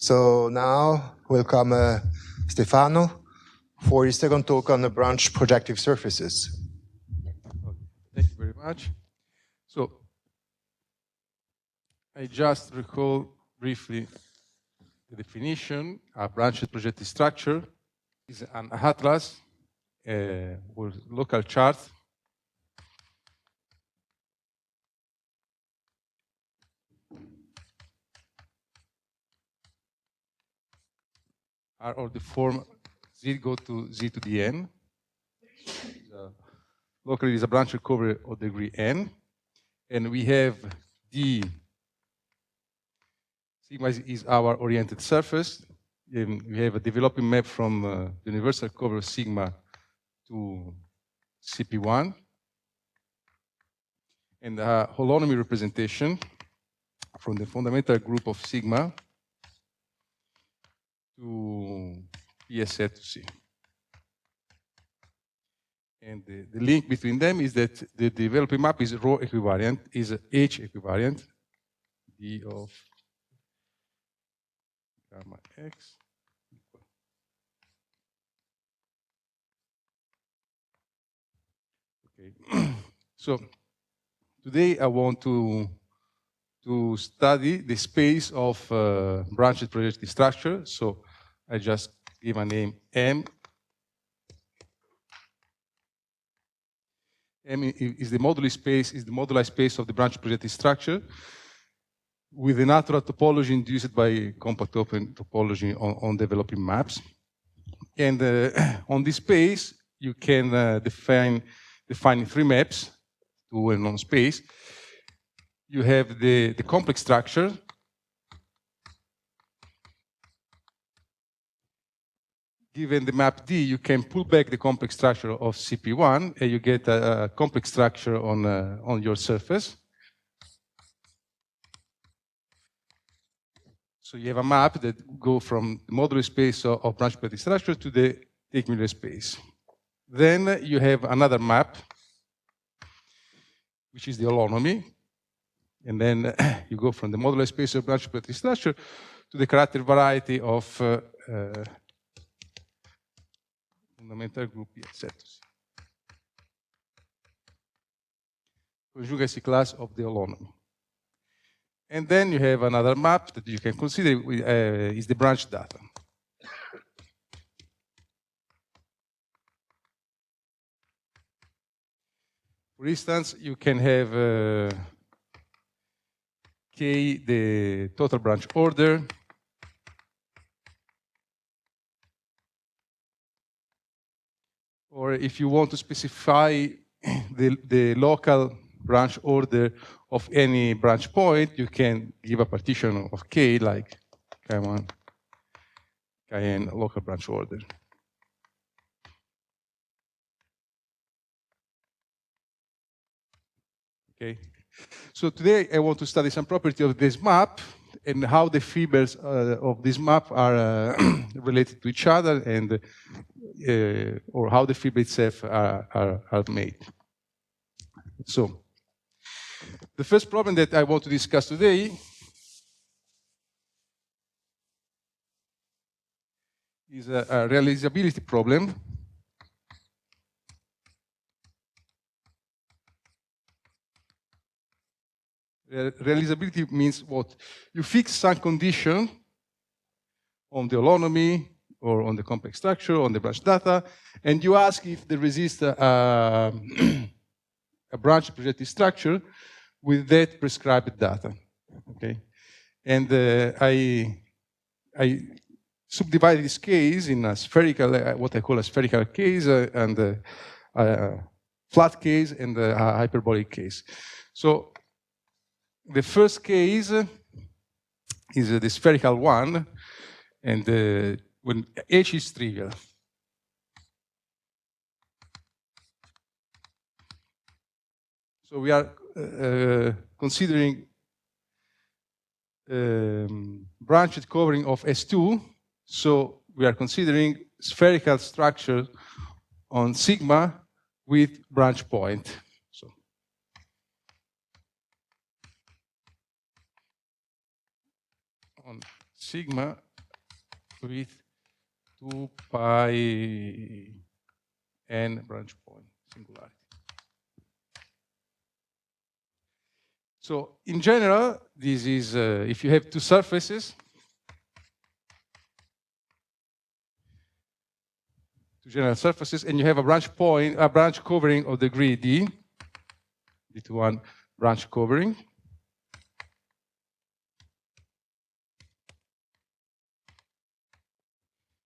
So now welcome Stefano for his second talk on the branch projective surfaces. Thank you very much. So I just recall briefly the definition. A branched projective structure is an atlas with local charts are of the form z go to z to the n. Locally, it is a branch recovery of degree n, and we have d sigma is our oriented surface, and we have a developing map from the universal cover of sigma to CP1, and a holonomy representation from the fundamental group of sigma to PS set to C. And the link between them is that the developing map is rho equivariant, is H equivariant, D of gamma x. Okay. So today I want to study the space of branched projective structure. So I just give a name M. M is the moduli space, is the moduli space of the branch projective structure with the natural topology induced by compact open topology on developing maps. And on this space, you can define three maps to a known space. You have the complex structure. Given the map D, you can pull back the complex structure of CP1, and you get a complex structure on your surface. So you have a map that goes from the modular space of branch projective structure to the Teichmüller space. Then you have another map, which is the holonomy. And then you go from the modular space of branch projective structure to the character variety of fundamental group set to C. Conjugacy class of the holonomy. And then you have another map that you can consider is the branch data. For instance, you can have K, the total branch order, or if you want to specify the local branch order of any branch point, you can give a partition of K, like K1, Kn local branch order. Okay. So today I want to study some property of this map and how the fibers of this map are related to each other, and or how the fiber itself are made. So the first problem that I want to discuss today is a realizability problem. Realizability means what? You fix some condition on the holonomy or on the complex structure, on the branch data, and you ask if there exists a branch projective structure with that prescribed data. Okay, and I subdivide this case in a spherical, what I call a spherical case, and a flat case, and a hyperbolic case. So the first case is the spherical one, and when H is trivial. So we are considering branched covering of S2. So we are considering spherical structure on sigma with branch point. So on sigma with 2 pi n branch point singularity. So in general, this is if you have two surfaces, two general surfaces, and you have a branch point, a branch covering of degree d, d1 branch covering.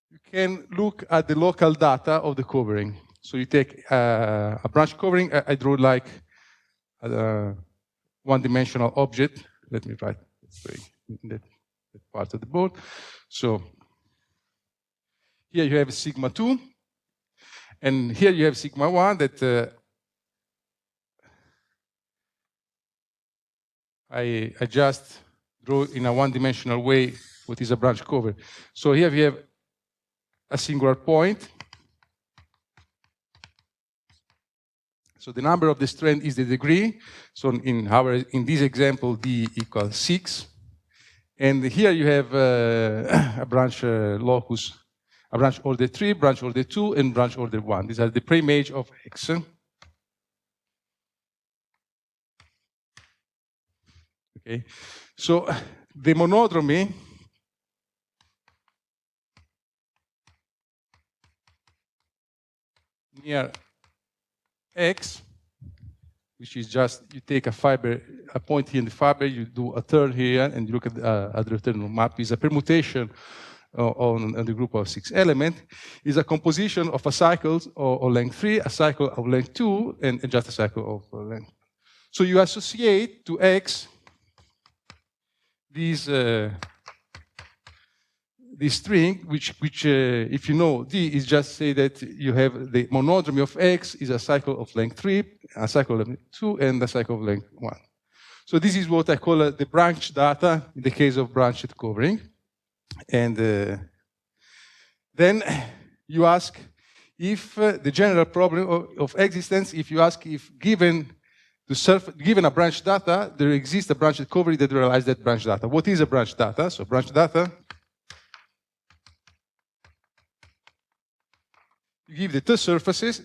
You can look at the local data of the covering. So you take a branch covering. I drew like a one-dimensional object. Let me write that part of the board. So here you have sigma 2, and here you have sigma 1 that I just draw in a one-dimensional way what is a branch cover. So here we have a singular point. So the number of the strand is the degree. So in this example, d equals 6. And here you have a branch locus, a branch order 3, branch order 2, and branch order 1. These are the preimage of X. Okay, so the monodromy near X, which is just you take a fiber, a point here in the fiber, you do a turn here, and you look at the return map, is a permutation on the group of 6 elements, is a composition of a cycle of length 3, a cycle of length 2, and just a cycle of length. So you associate to X this string, which if you know D, is just say that you have the monodromy of X is a cycle of length 3, a cycle of length 2, and a cycle of length 1. So this is what I call the branch data in the case of branched covering. And then you ask if the general problem of existence, if you ask if given a branch data, there exists a branched covering that realizes that branch data. What is a branch data? So branch data, you give the two surfaces,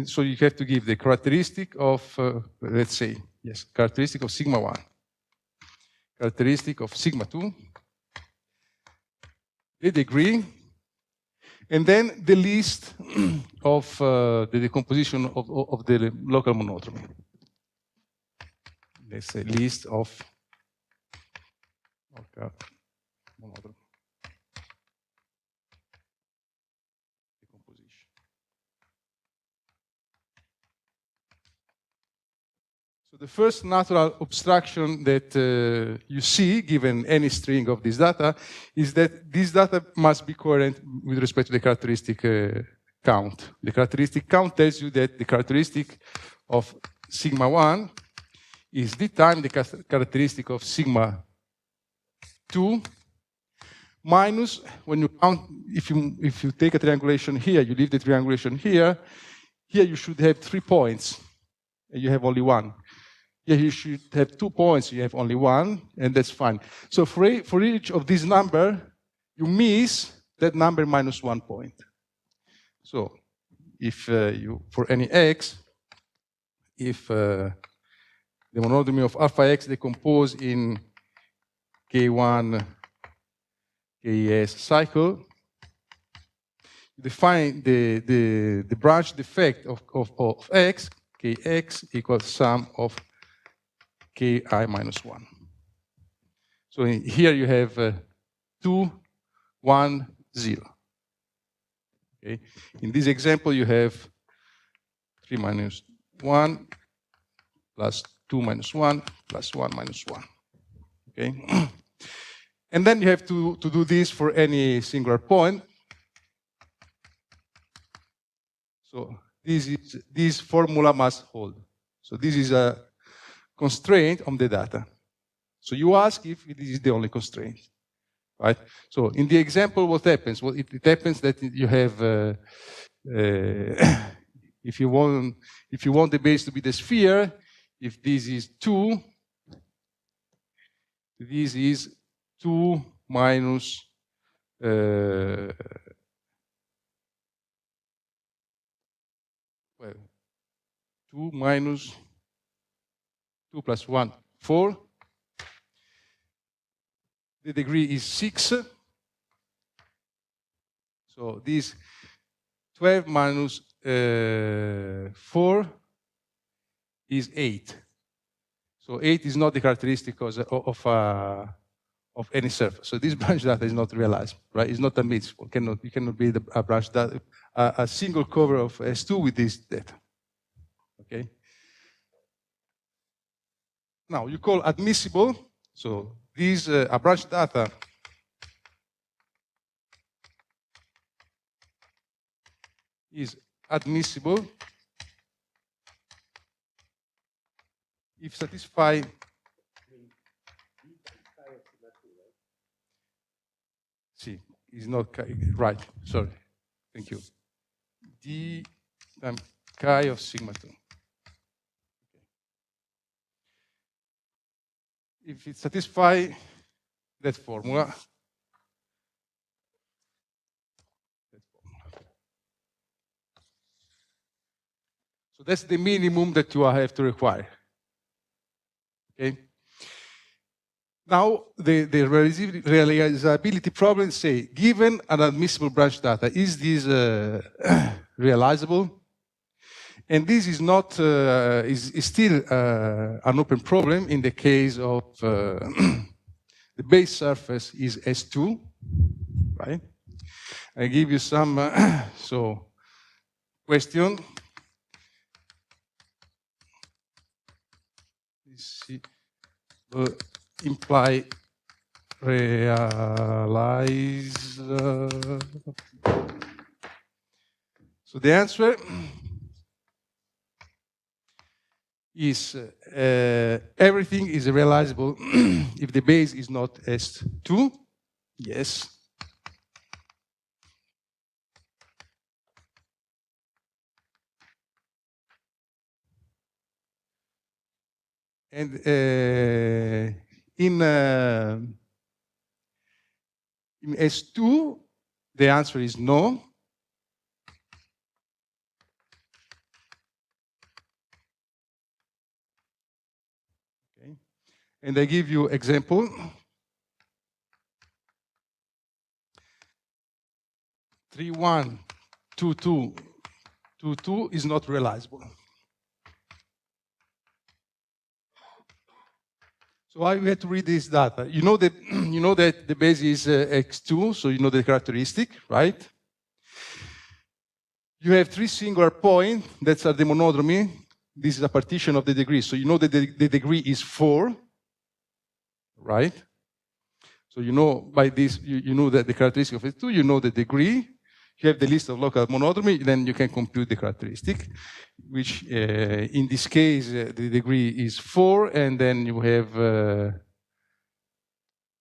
so you have to give the characteristic of, let's say, yes, characteristic of sigma 1, characteristic of sigma 2, the degree, and then the list of the decomposition of the local monodromy. Let's say list of local monodromy decomposition. So the first natural obstruction that you see, given any string of this data, is that this data must be coherent with respect to the characteristic count. The characteristic count tells you that the characteristic of sigma 1 is the time the characteristic of sigma 2 minus, when you count, if you take a triangulation here, you leave the triangulation here you should have 3 points, and you have only 1. Here you should have 2 points, you have only 1, and that's fine. So for each of these number, you miss that number minus 1 point. So if for any x, if the monodromy of alpha x decomposed in K1 KS cycle, you define the branch defect of x, Kx equals sum of Ki minus 1. So here you have 2, 1, 0. Okay. In this example, you have 3 minus 1 plus 2 minus 1 plus 1 minus 1. Okay. And then you have to do this for any singular point. So this formula must hold. So this is a constraint on the data. So you ask if this is the only constraint, right? So in the example, what happens? Well, it happens that you have, if you want the base to be the sphere, if this is 2, this is 2 minus well, 2 minus 2 plus 1, 4. The degree is 6. So this 12 minus 4 is 8. So 8 is not the characteristic of any surface. So this branch data is not realized, right? It's not admissible. You cannot build a branch data, a single cover of S2 with this data. Okay. Now you call admissible. So this a branch data is admissible if satisfy see is not right. Sorry, thank you. D times chi of sigma 2. If it satisfies that formula, so that's the minimum that you have to require. Okay. Now the realizability problem say, given an admissible branch data, is this realizable? And this is not is still an open problem in the case of the base surface is S2, right? I give you some so question. Imply realize. So the answer is everything is realizable if the base is not S2. Yes. And in S2, the answer is no. Okay. And I give you example. Three one, 2 2, 2 2 is not realizable. So I have to read this data. You know that the base is x2, so you know the characteristic, right? You have 3 singular points that are the monodromy. This is a partition of the degree, so you know that the degree is 4, right? So you know by this, you know that the characteristic of S2, you know the degree. You have the list of local monodromy, then you can compute the characteristic, which in this case, the degree is 4, and then you have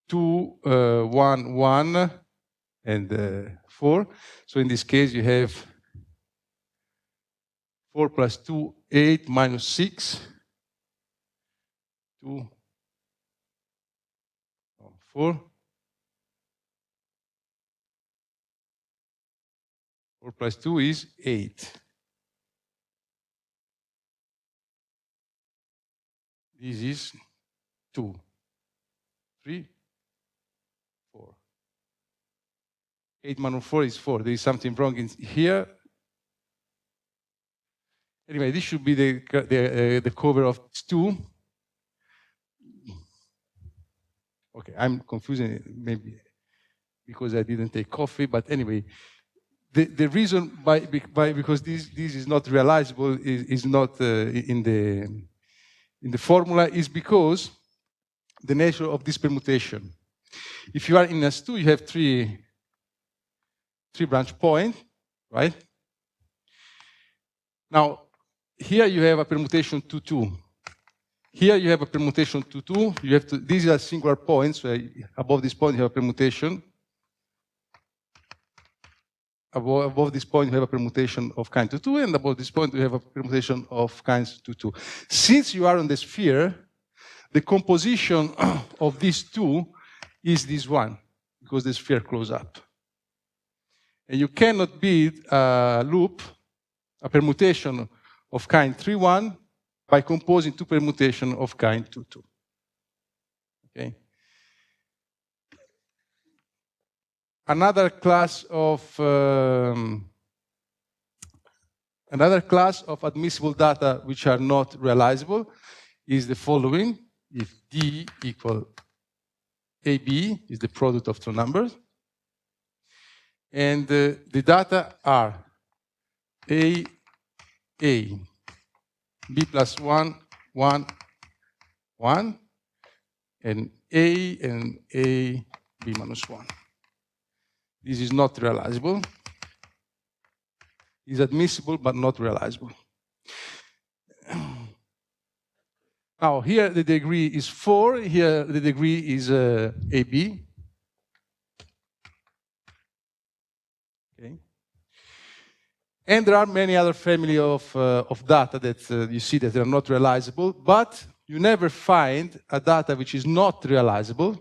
2, 1, 1, and 4. So in this case, you have 4 plus 2, 8, minus 6, 2, 4. 4 plus 2 is 8. This is 2, 3, 4. 8 minus 4 is 4. There is something wrong in here. Anyway, this should be the cover of 2. Okay, I'm confusing it, maybe because I didn't take coffee, but anyway. The reason because this is not realizable is not in the formula is because the nature of this permutation. If you are in S2, you have three branch points, right? Now here you have a permutation 2-2. Here you have a permutation 2-2. You have to. These are singular points. So above this point you have a permutation. Above this point, you have a permutation of kind 2-2, and above this point, you have a permutation of kinds 2-2. Since you are on the sphere, the composition of these two is this one. because the sphere closes up. And you cannot build a loop, a permutation of kind 3-1 by composing two permutations of kind 2-2. Okay? Another class of admissible data which are not realizable is the following. If D equal AB is the product of two numbers, and the data are A, B plus 1, 1, 1, and A B minus 1. This is not realizable. It's admissible, but not realizable. Now, here the degree is 4. Here the degree is AB. Okay. And there are many other family of data that you see that are not realizable, but you never find a data which is not realizable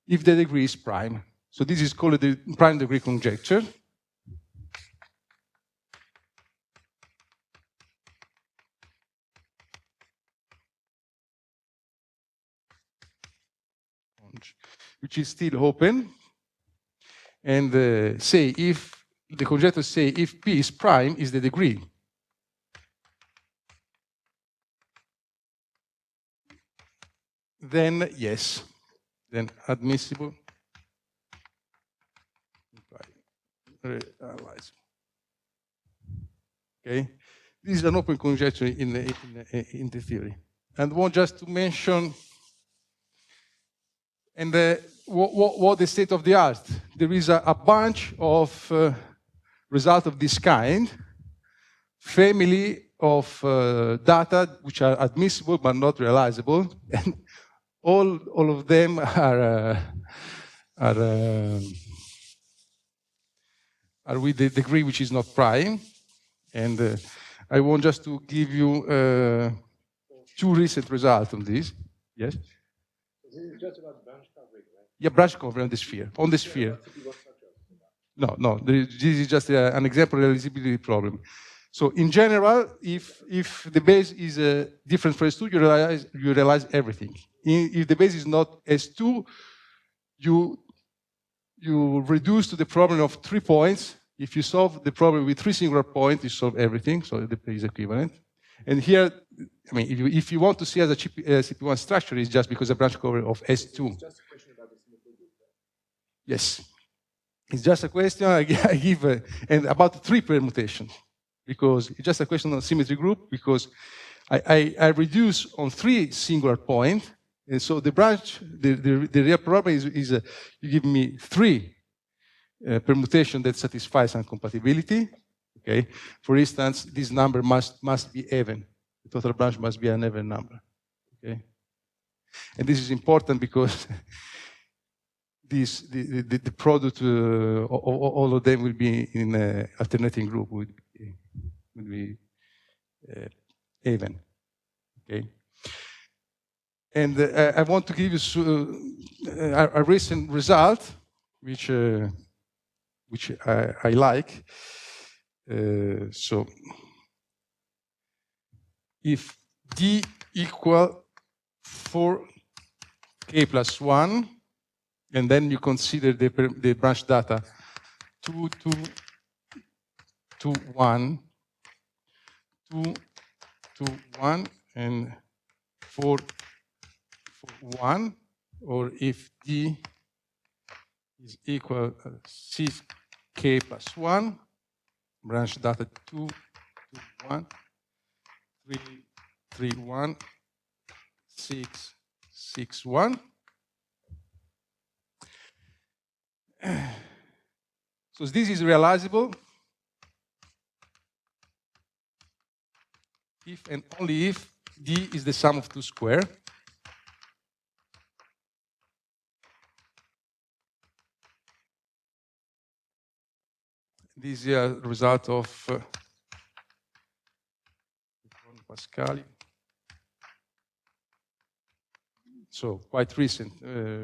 if the degree is prime. So this is called the prime degree conjecture. Which is still open, and say if the conjecture say if P is prime is the degree. Then yes, then admissible. Okay, this is an open conjecture in the theory, and want just to mention. And what the state of the art? There is a bunch of results of this kind, family of data which are admissible but not realizable, and all of them are with the degree which is not prime. And I want just to give you two recent results on this. Yes. This is just about branch coverage, right? Yeah, branch coverage on the sphere. On the sphere. No. This is just an example realizability problem. So in general, if the base is different from S2, you realize everything. If the base is not S2, you reduce to the problem of 3 points. If you solve the problem with 3 singular points, you solve everything. So the is equivalent. And here, I mean, if you want to see as a CP1 structure, it's just because the branch coverage of S2. It's just a question about the symmetrical group. Yes. It's just a question I give, and about 3 permutations, because it's just a question of symmetry group, because I reduce on 3 singular points, and so the branch, the real problem is you give me 3 permutation that satisfies incompatibility. Okay. For instance, this number must be even. The total branch must be an even number. Okay. And this is important because the product all of them will be in an alternating group would be even. Okay. And I want to give you a recent result, which I like. So if D equal 4k plus 1, and then you consider the branch data 2, 2, 2, 1, 2, 2, 1, and 4, 4, 1, or if D is equal 6k plus 1, branch data 2, 2, 1, 3, 3, 1, 6, 6, 1. So this is realizable if and only if D is the sum of 2 squares. This is a result of Pascal. so quite recent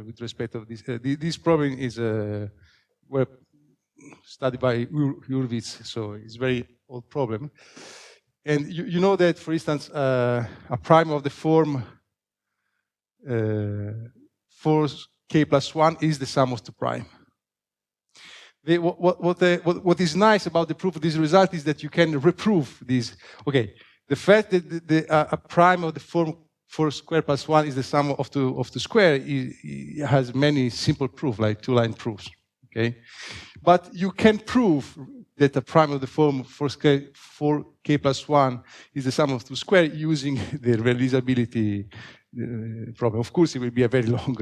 with respect to this. This problem is well studied by Hurwitz, so it's a very old problem. And you know that, for instance, a prime of the form 4k+1 is the sum of two prime. What is nice about the proof of this result is that you can reprove this. Okay, the fact that a prime of the form 4² + 1 is the sum of two square has many simple proofs, like two-line proofs. Okay, but you can prove that a prime of the form 4k + 1 is the sum of two square using the realizability problem. Of course, it will be a very long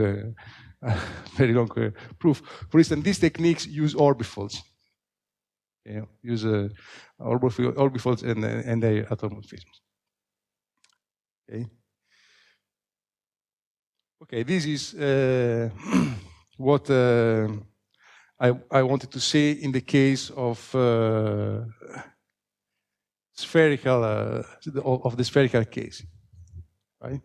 proof. For instance, these techniques use orbifolds. Okay, use orbifolds and their automorphisms. Okay. Okay, this is what I wanted to say in the case of spherical of the spherical case, right?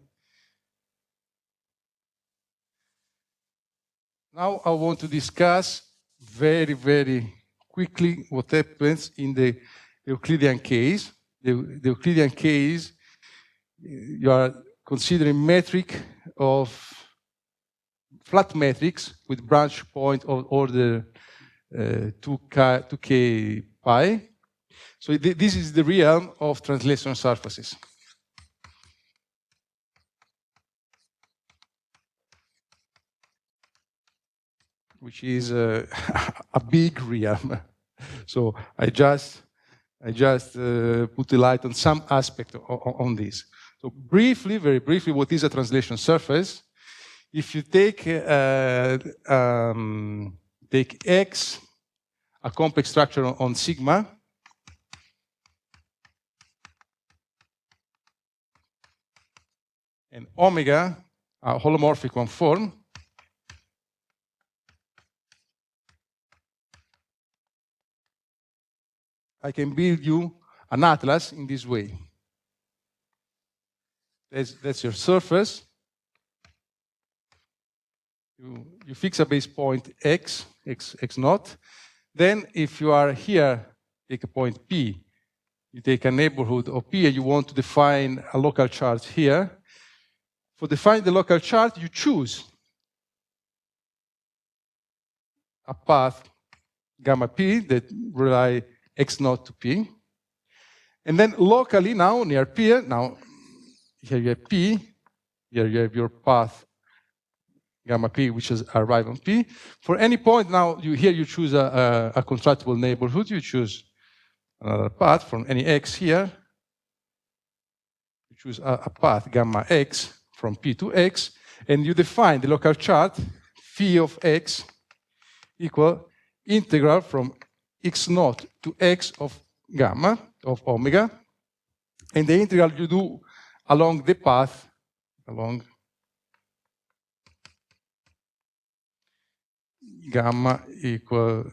Now I want to discuss very, very quickly what happens in the Euclidean case. The Euclidean case, you are considering metric of flat metrics with branch point of order 2k pi. So this is the realm of translation surfaces. Which is a big realm. So I just put the light on some aspect on this. So briefly, very briefly, what is a translation surface? If you take X, a complex structure on sigma, and omega, a holomorphic on form, I can build you an atlas in this way. That's your surface. You fix a base point x naught. Then if you are here, take a point P, you take a neighborhood of P and you want to define a local charge here. For defining the local charge, you choose a path gamma P that rely x naught to P. And then locally now, near P, now here you have P, here you have your path gamma P, which is arrive on P. For any point now, here you choose a constructible neighborhood, you choose another path from any x here. You choose a path gamma x from P to x, and you define the local chart phi of x equal integral from x naught to x of gamma, of omega, and the integral you do along the path, along gamma equal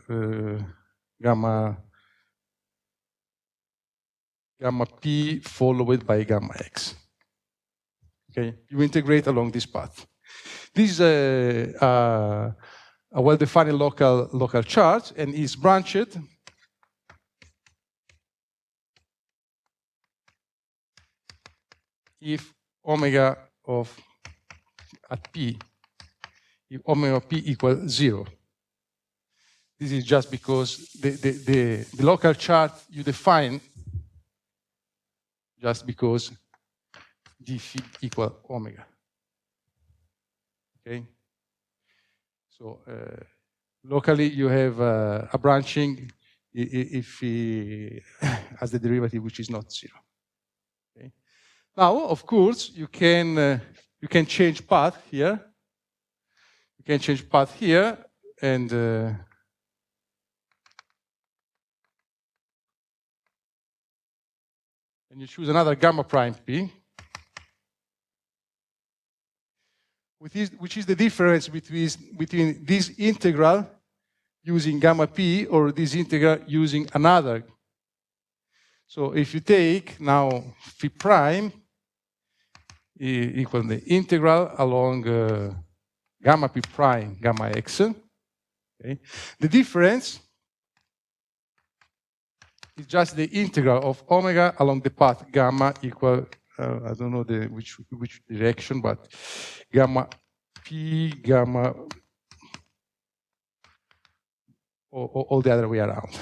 gamma P followed by gamma x. Okay, you integrate along this path. This is a well-defined local chart and is branched if omega of at P, if omega of P equals 0. This is just because the local chart you define just because d phi equal omega. Okay? So locally you have a branching if he has the derivative which is not 0. Okay? Now, of course, you can change path here. You can change path here and you choose another gamma prime P, which is the difference between this integral using gamma P or this integral using another. So if you take now phi prime, equal the integral along gamma p prime, gamma x. Okay. The difference is just the integral of omega along the path gamma equal, I don't know which direction, but gamma p, gamma, or all the other way around.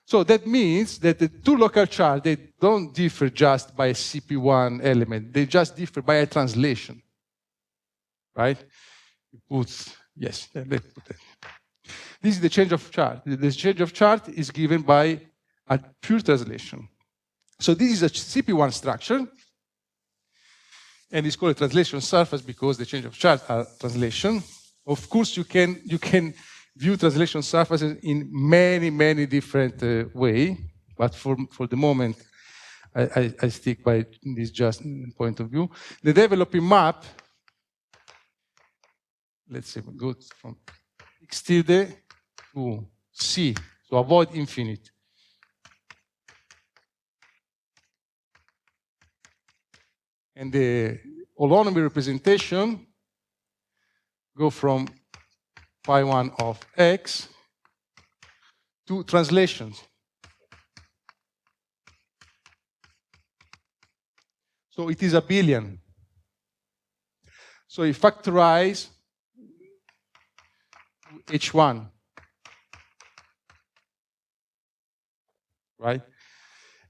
So that means that the two local charts, they don't differ just by a CP1 element, they just differ by a translation, right? Yes, let's put that. This is the change of chart. The change of chart is given by a pure translation. So this is a CP1 structure, and it's called a translation surface because the change of chart are translation. Of course, you can view translation surfaces in many different ways, but for the moment, I stick by this just point of view. The developing map, let's say, goes from x tilde to C, so avoid infinite. And the holonomy representation go from phi 1 of x to translations. So it is abelian. So you factorize H1, right?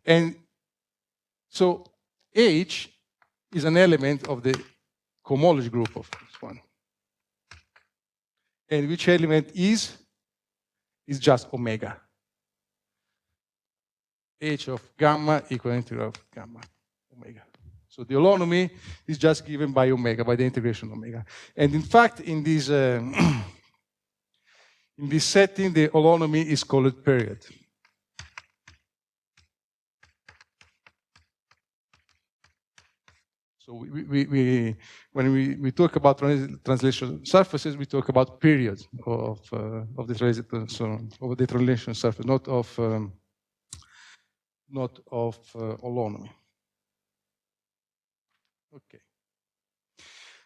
And so H is an element of the cohomology group of this one. And which element is just omega. H of gamma equal integral of gamma omega. So the holonomy is just given by omega, by the integration omega. And in fact, in this setting, the holonomy is called period. So when we talk about translation surfaces, we talk about periods of the translation surface, not of holonomy. Okay.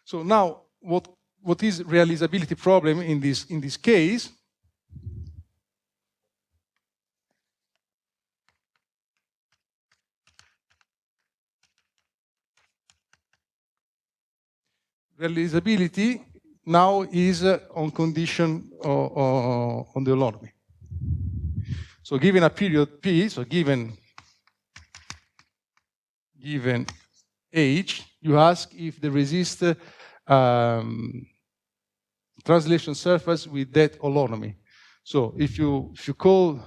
So now, what is realizability problem in this case? Realizability now is on condition on the holonomy. So given a period P, so given H, you ask if there exists translation surface with that holonomy. So if you call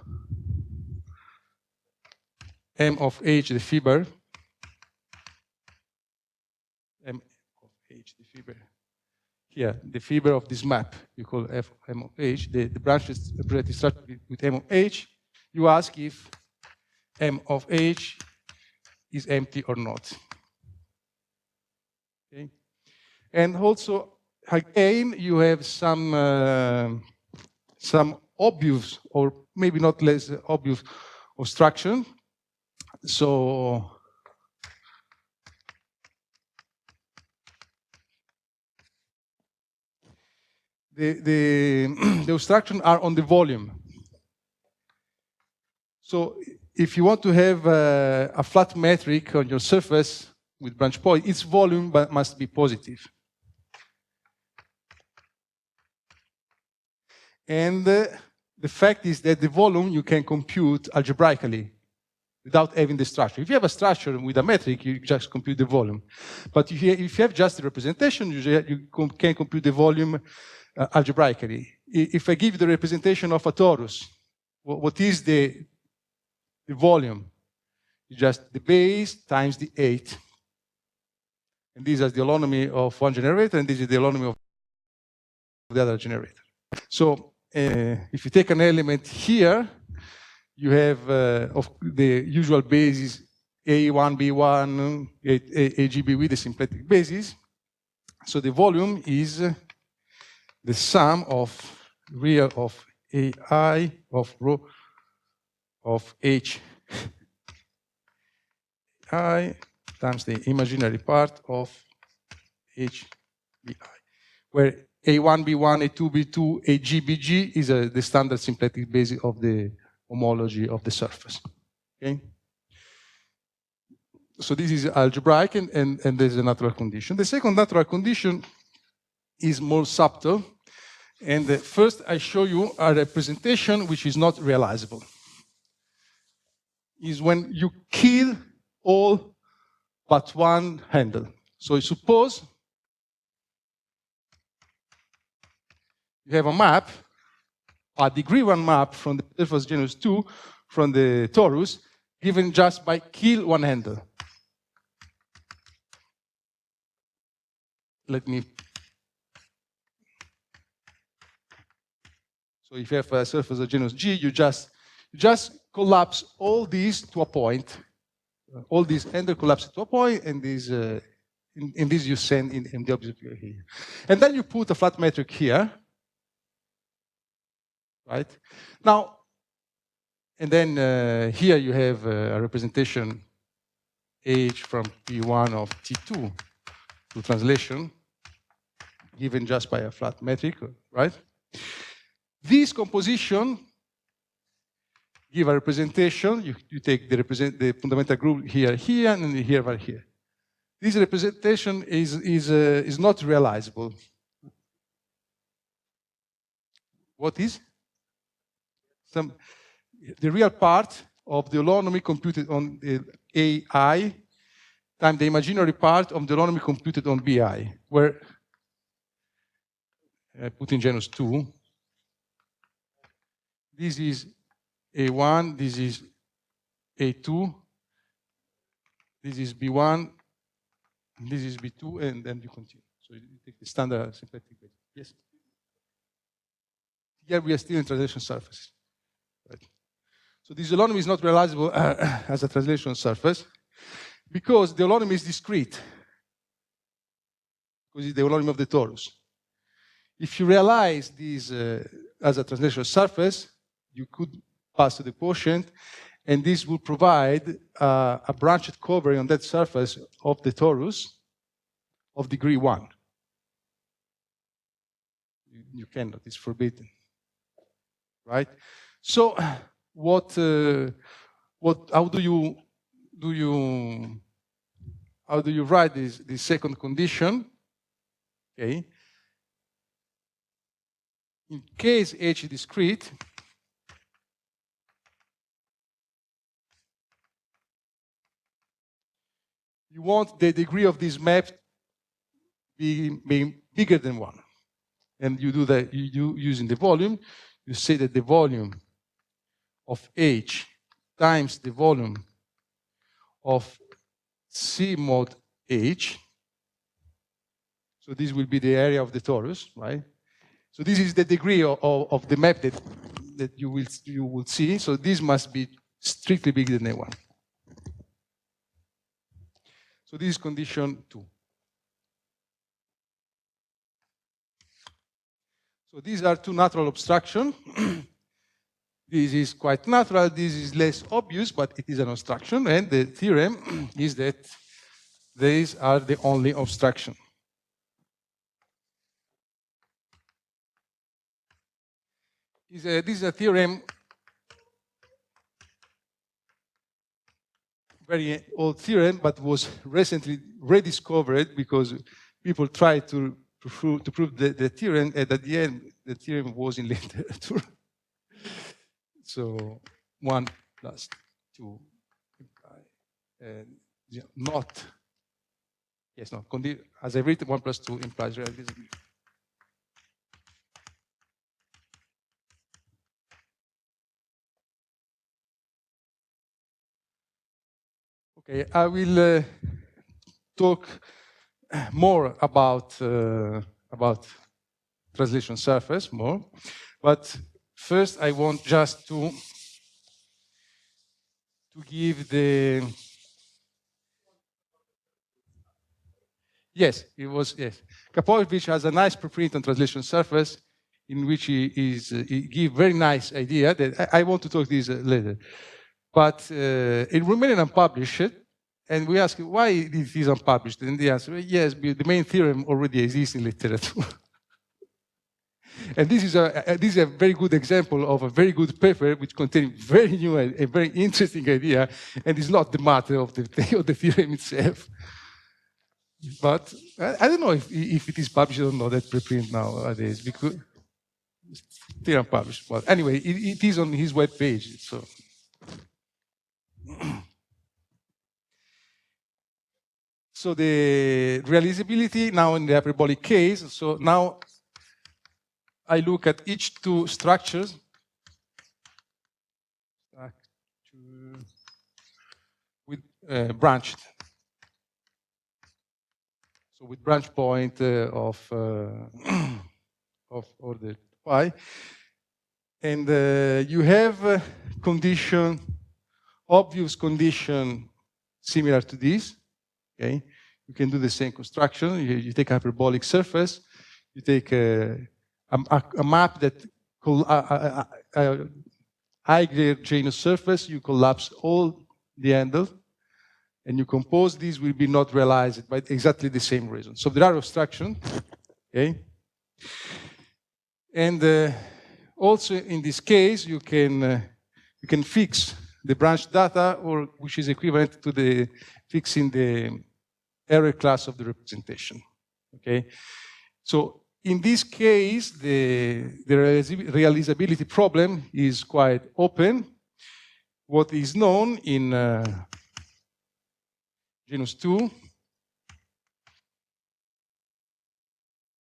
M of H the fiber, M of H the fiber, here, the fiber of this map, you call F M of H, the branches projective structure with M of H, you ask if M of H is empty or not. Okay. And also, again, you have some obvious, or maybe not less obvious, obstruction. So the obstruction are on the volume. So if you want to have a flat metric on your surface with branch point, its volume must be positive. And the fact is that the volume you can compute algebraically without having the structure. If you have a structure with a metric, you just compute the volume. But if you have just the representation, you can compute the volume algebraically. If I give you the representation of a torus, what is the volume? It's just the base times the 8. And this is the holonomy of one generator, and this is the holonomy of the other generator. So if you take an element here, you have of the usual basis A1, B1, AGB with the symplectic basis. So the volume is the sum of real of AI of rho of H I times the imaginary part of HBI, where A1, B1, A2, B2, AG, BG is the standard symplectic basis of the homology of the surface. Okay? So this is algebraic, and there's a natural condition. The second natural condition is more subtle. And first, I show you a representation which is not realizable. Is when you kill all but one handle. So suppose you have a map, a degree 1 map from the surface genus 2 from the torus, given just by kill one handle. Let me. So if you have a surface of genus G, you just collapse all these to a point. All these handle collapse to a point, and these in this you send in the object here. And then you put a flat metric here, right? Now, and then here you have a representation H from P1 of T2 to translation, given just by a flat metric, right? This composition give a representation. You take the fundamental group here, and here, right here. This representation is not realizable. What is? The real part of the holonomy computed on the AI times the imaginary part of the holonomy computed on BI, where I put in genus 2. This is A1, this is A2, this is B1, this is B2, and then you continue. So you take the standard symplectic basis. Yes? Here we are still in translation surfaces. Right? So this holonomy is not realizable as a translation surface because the holonomy is discrete, because it's the holonomy of the torus. If you realize this as a translation surface, you could pass to the quotient, and this will provide a branched covering on that surface of the torus of degree 1. You cannot, it's forbidden. Right? So how do you write this second condition? Okay. In case H is discrete, you want the degree of this map being bigger than 1. And you do that using the volume. You say that the volume of H times the volume of C mod H. So this will be the area of the torus, right? So this is the degree of the map that you will see. So this must be strictly bigger than A1. So this is condition 2. So these are two natural obstructions. This is quite natural. This is less obvious, but it is an obstruction. And the theorem is that these are the only obstruction. This is a theorem, very old theorem, but was recently rediscovered because people tried to prove the theorem, and at the end, the theorem was in literature. So 1 plus 2 not, yes, no, as I read, 1 plus 2 implies relativism. Okay, I will talk more about translation surface more, but first I want just to give the yes, it was yes. Kapovic has a nice preprint on translation surface in which he gives very nice idea that I want to talk this later. But it remained unpublished, And we ask why it is unpublished, and the answer, yes, the main theorem already exists in literature. And this is a very good example of a very good paper which contains very new and very interesting idea, and is not the matter of the theorem itself. But I don't know if it is published or not, that preprint nowadays, because it's still unpublished. Well, anyway, it is on his web page. So. So the realizability now in the hyperbolic case, so now I look at each two structures. With branched. So with branch point of order pi. And you have condition, obvious condition similar to this. Okay, you can do the same construction. You take a hyperbolic surface, you take a map that high-grade genus surface, you collapse all the handles, and you compose these will be not realized by exactly the same reason. So there are obstructions, okay? And also in this case, you can fix the branch data, or which is equivalent to the fixing the error class of the representation. Okay, so in this case, the realizability problem is quite open. What is known in genus 2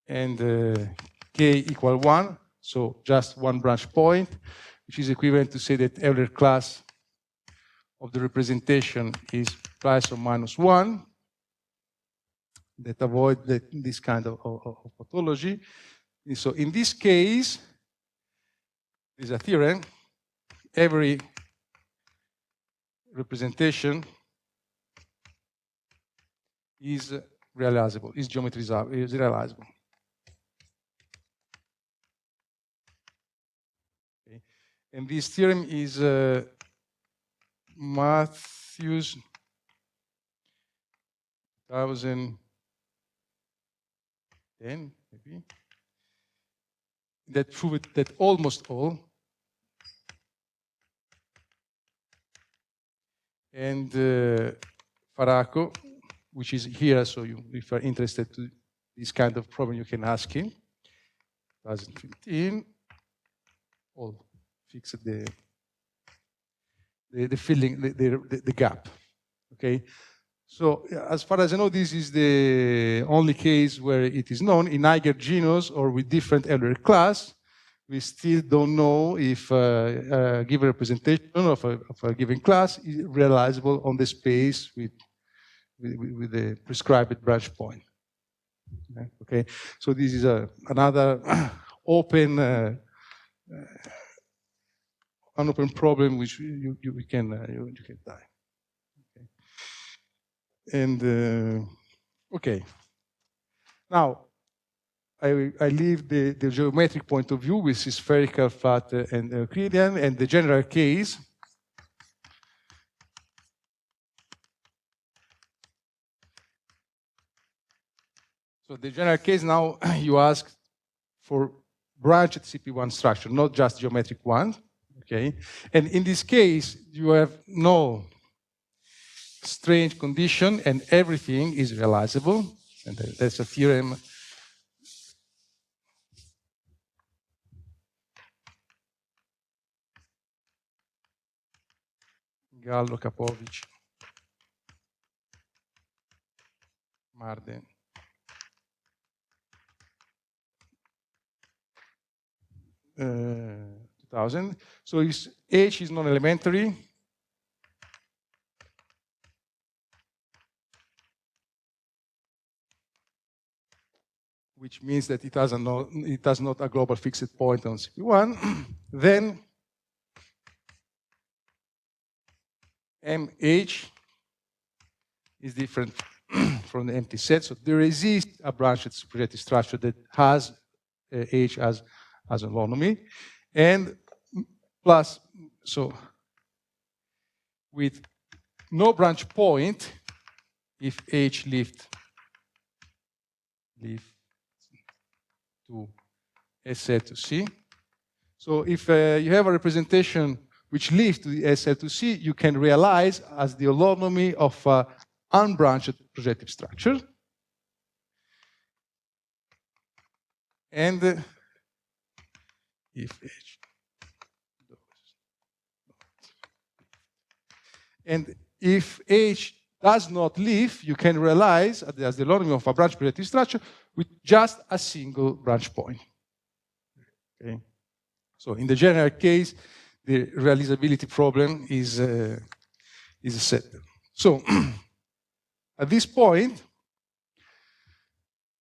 and k equal 1, so just one branch point, which is equivalent to say that error class of the representation is plus or minus 1, that avoid this kind of pathology. And so in this case, there's a theorem, every representation is realizable, is geometrizable, is realizable. Okay. And this theorem is Matthews 2010, maybe, that proved that almost all, and Faraco, which is here, so if you're interested to this kind of problem, you can ask him. 2015, all fixed the filling, the gap. Okay, so as far as I know, this is the only case where it is known in either genus or with different error class. We still don't know if a given representation of a given class is realizable on the space with the prescribed branch point. Okay, so this is another open an open problem which you can die. Okay. And okay, now I leave the geometric point of view, which is spherical, flat, and Euclidean, and the general case. So the general case now, you ask for branched CP1 structure, not just geometric one. Okay, and in this case, you have no strange condition, and everything is realizable. And that's a theorem. Gallo, Kapovic, Marden. Uh, 2000. So H is non-elementary. Which means that it has not a global fixed point on CP1. Then MH is different from the empty set. So there exists a branched projective structure that has H as autonomy. And plus, so with no branch point, if H lift to SL to C. So if you have a representation which leads to the SL to C, you can realize as the holonomy of an unbranched projective structure. And if H and if H does not leave, you can realize as the holonomy of a branch projective structure with just a single branch point. Okay. So in the general case, the realizability problem is set. So at this point,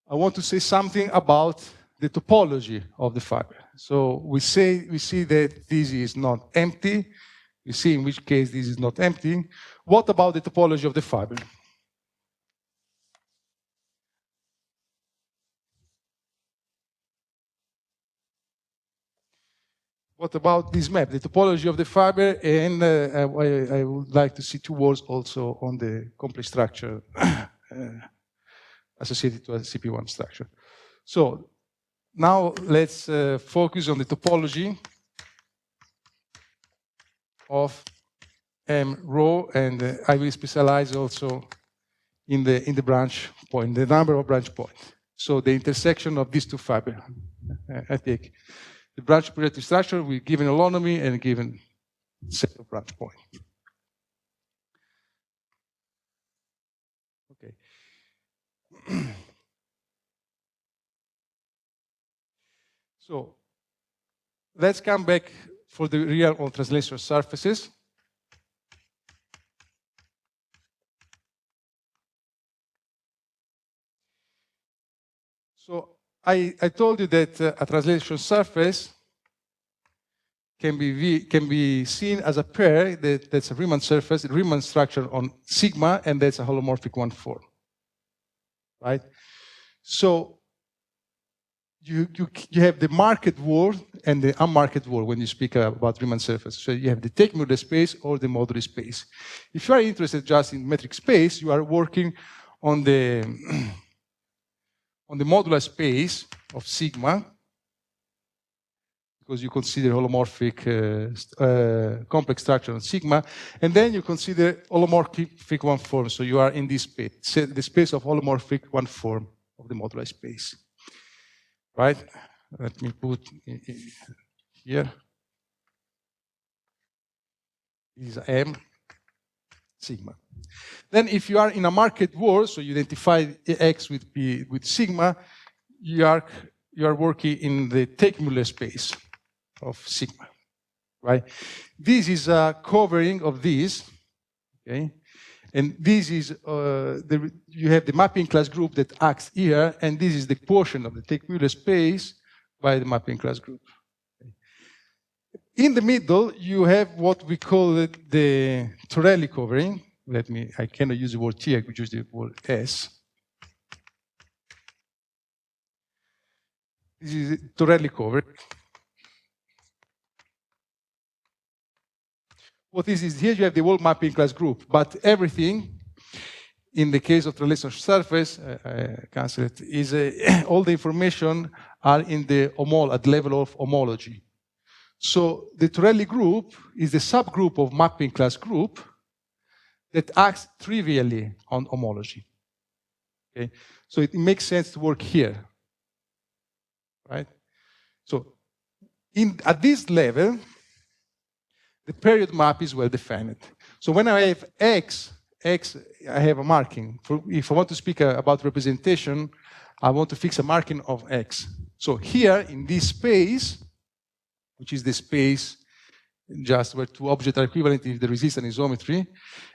I want to say something about the topology of the fiber. So we see that this is not empty. We see in which case this is not empty. What about the topology of the fiber? What about this map, the topology of the fiber? And I would like to see two words also on the complex structure associated to a CP1 structure. So now let's focus on the topology of M rho, and I will specialize also in the branch point, the number of branch points. So the intersection of these two fibers. I take the branch projective structure with given holonomy and given set of branch points. Okay. So let's come back for the real on translation surfaces. So I told you that a translation surface can be seen as a pair that's a Riemann surface, a Riemann structure on sigma, and that's a holomorphic one form, right? So you have the marked word and the unmarked word when you speak about Riemann surface. So you have the Teichmüller space or the Moduli space. If you are interested just in metric space, you are working on the modular space of sigma, because you consider holomorphic complex structure on sigma, and then you consider holomorphic one form. So you are in this space, the space of holomorphic one form of the modular space, right? Let me put here. This is M sigma. Then if you are in a marked world, so you identify X with sigma, you are working in the Teichmüller space of sigma, right? This is a covering of this, okay? And this is, you have the mapping class group that acts here, and this is the quotient of the Teichmüller space by the mapping class group. In the middle, you have what we call the Torelli covering. I cannot use the word T, I could use the word S. This is Torelli covering. What is here? You have the whole mapping class group, but everything, in the case of translation surface, I cancel it, is all the information are in the at level of homology. So the Torelli group is the subgroup of mapping class group that acts trivially on homology. Okay? So it makes sense to work here, right? So at this level, the period map is well defined. So when I have X, I have a marking. If I want to speak about representation, I want to fix a marking of X. So here in this space, which is the space just where two objects are equivalent if there exists an isometry,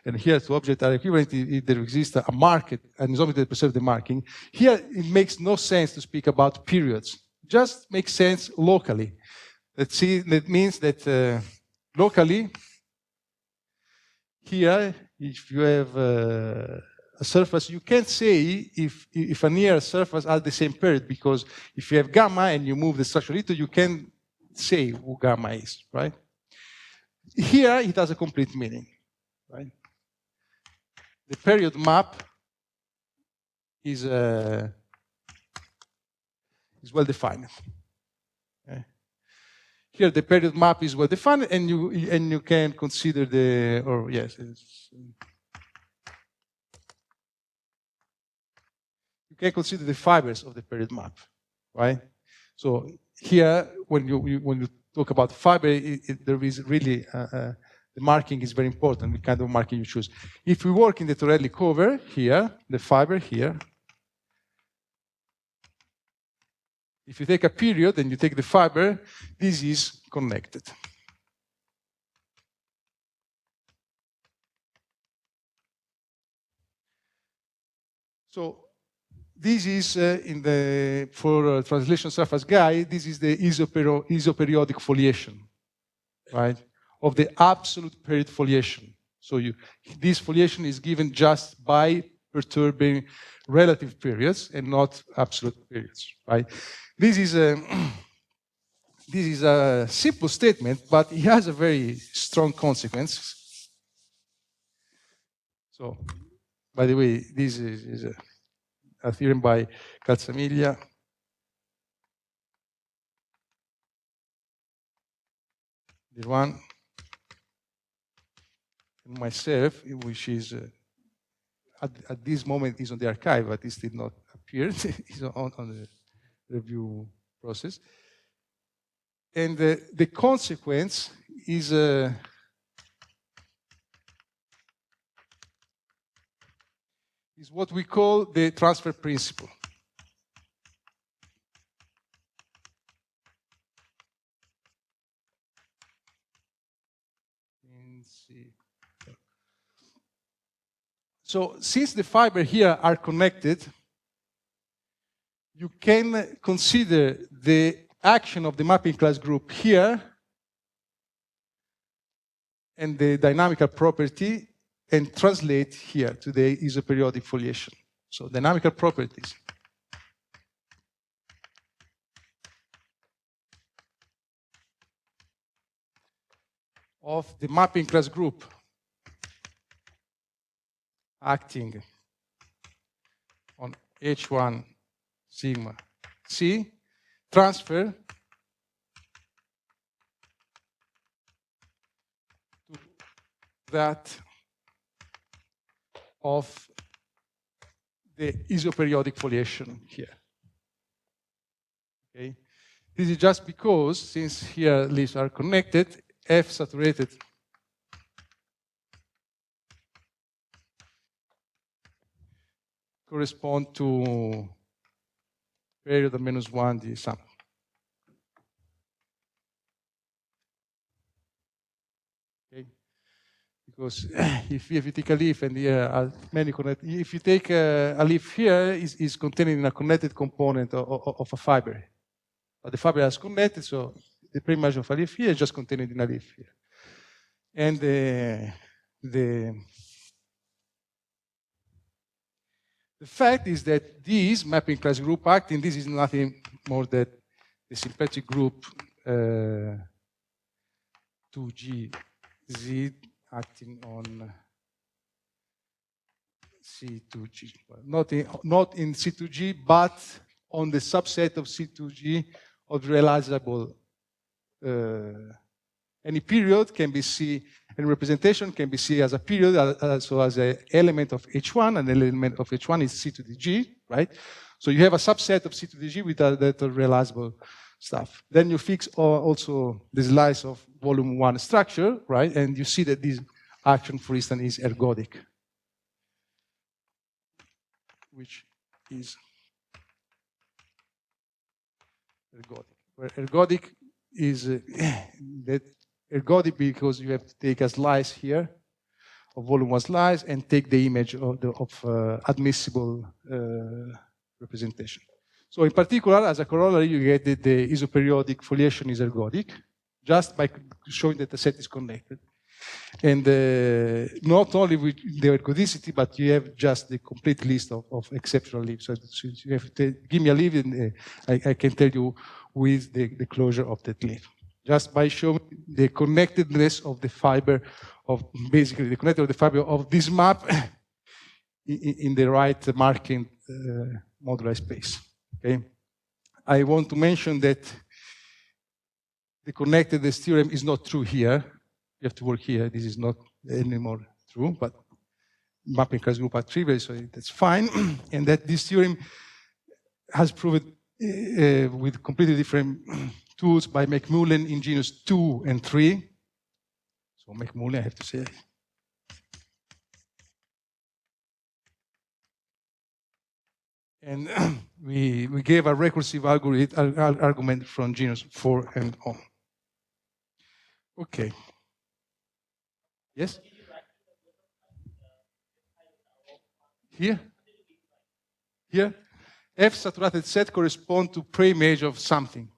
and here two objects are equivalent if there exists an isometry that preserves the marking. Here it makes no sense to speak about periods. Just makes sense locally. That means that locally, here, if you have a surface, you can't say if a near surface are the same period, because if you have gamma and you move the structure little, you can say who gamma is, right? Here, it has a complete meaning, right? The period map is well defined. Okay. Here the period map is well defined, and you can consider the you can consider the fibers of the period map, right? So here, when you talk about fiber, there is really the marking is very important. The kind of marking you choose. If we work in the Torelli cover here, the fiber here. If you take a period and you take the fiber, this is connected. So this is for translation surface guide, this is the isoperiodic foliation, right, of the absolute period foliation. So this foliation is given just by perturbing relative periods and not absolute periods, right? This is a simple statement, but it has a very strong consequence. So, by the way, this is a theorem by Calzamiglia. The one, and myself, which is at this moment is on the archive, but it did not appear. It's on the review process. And the consequence is what we call the transfer principle. So since the fiber here are connected, you can consider the action of the mapping class group here and the dynamical property and translate here to the isoperiodic foliation. So dynamical properties of the mapping class group acting on H1 sigma C transfer to that of the isoperiodic foliation here. Okay, this is just because since here leaves are connected, F saturated correspond to period of -1 the sum. Okay, because if you take a leaf and here are many connected, if you take a leaf here, is contained in a connected component of a fiber, but the fiber is connected, so the preimage of a leaf here is just contained in a leaf here, and the fact is that this mapping class group acting, this is nothing more than the symplectic group 2GZ acting on C2G. Not in C2G, but on the subset of C2G of realizable. Any period can be seen, and representation can be seen as a period, so as an element of H1, and an element of H1 is C to the G, right? So you have a subset of C to the G with that realizable stuff. Then you fix also the slice of volume 1 structure, right? And you see that this action, for instance, is ergodic, which is ergodic. Where ergodic is that ergodic because you have to take a slice here of volume 1 slice and take the image of admissible representation. So in particular, as a corollary, you get that the isoperiodic foliation is ergodic just by showing that the set is connected. And not only with the ergodicity, but you have just the complete list of exceptional leaves. So you have to give me a leaf, and I can tell you with the closure of that leaf, just by showing the connectedness of the fiber basically the connected of the fiber of this map in the right marking moduli space. Okay, I want to mention that the connectedness theorem is not true here. You have to work here. This is not anymore true, but mapping class group are trivial, so that's fine. And that this theorem has proved with completely different tools by Macmullen in genus 2 and 3. So Macmullen, I have to say. And we gave a recursive argument from genus 4 and on. Okay. Yes? Here? Here? F saturated set corresponds to preimage of something.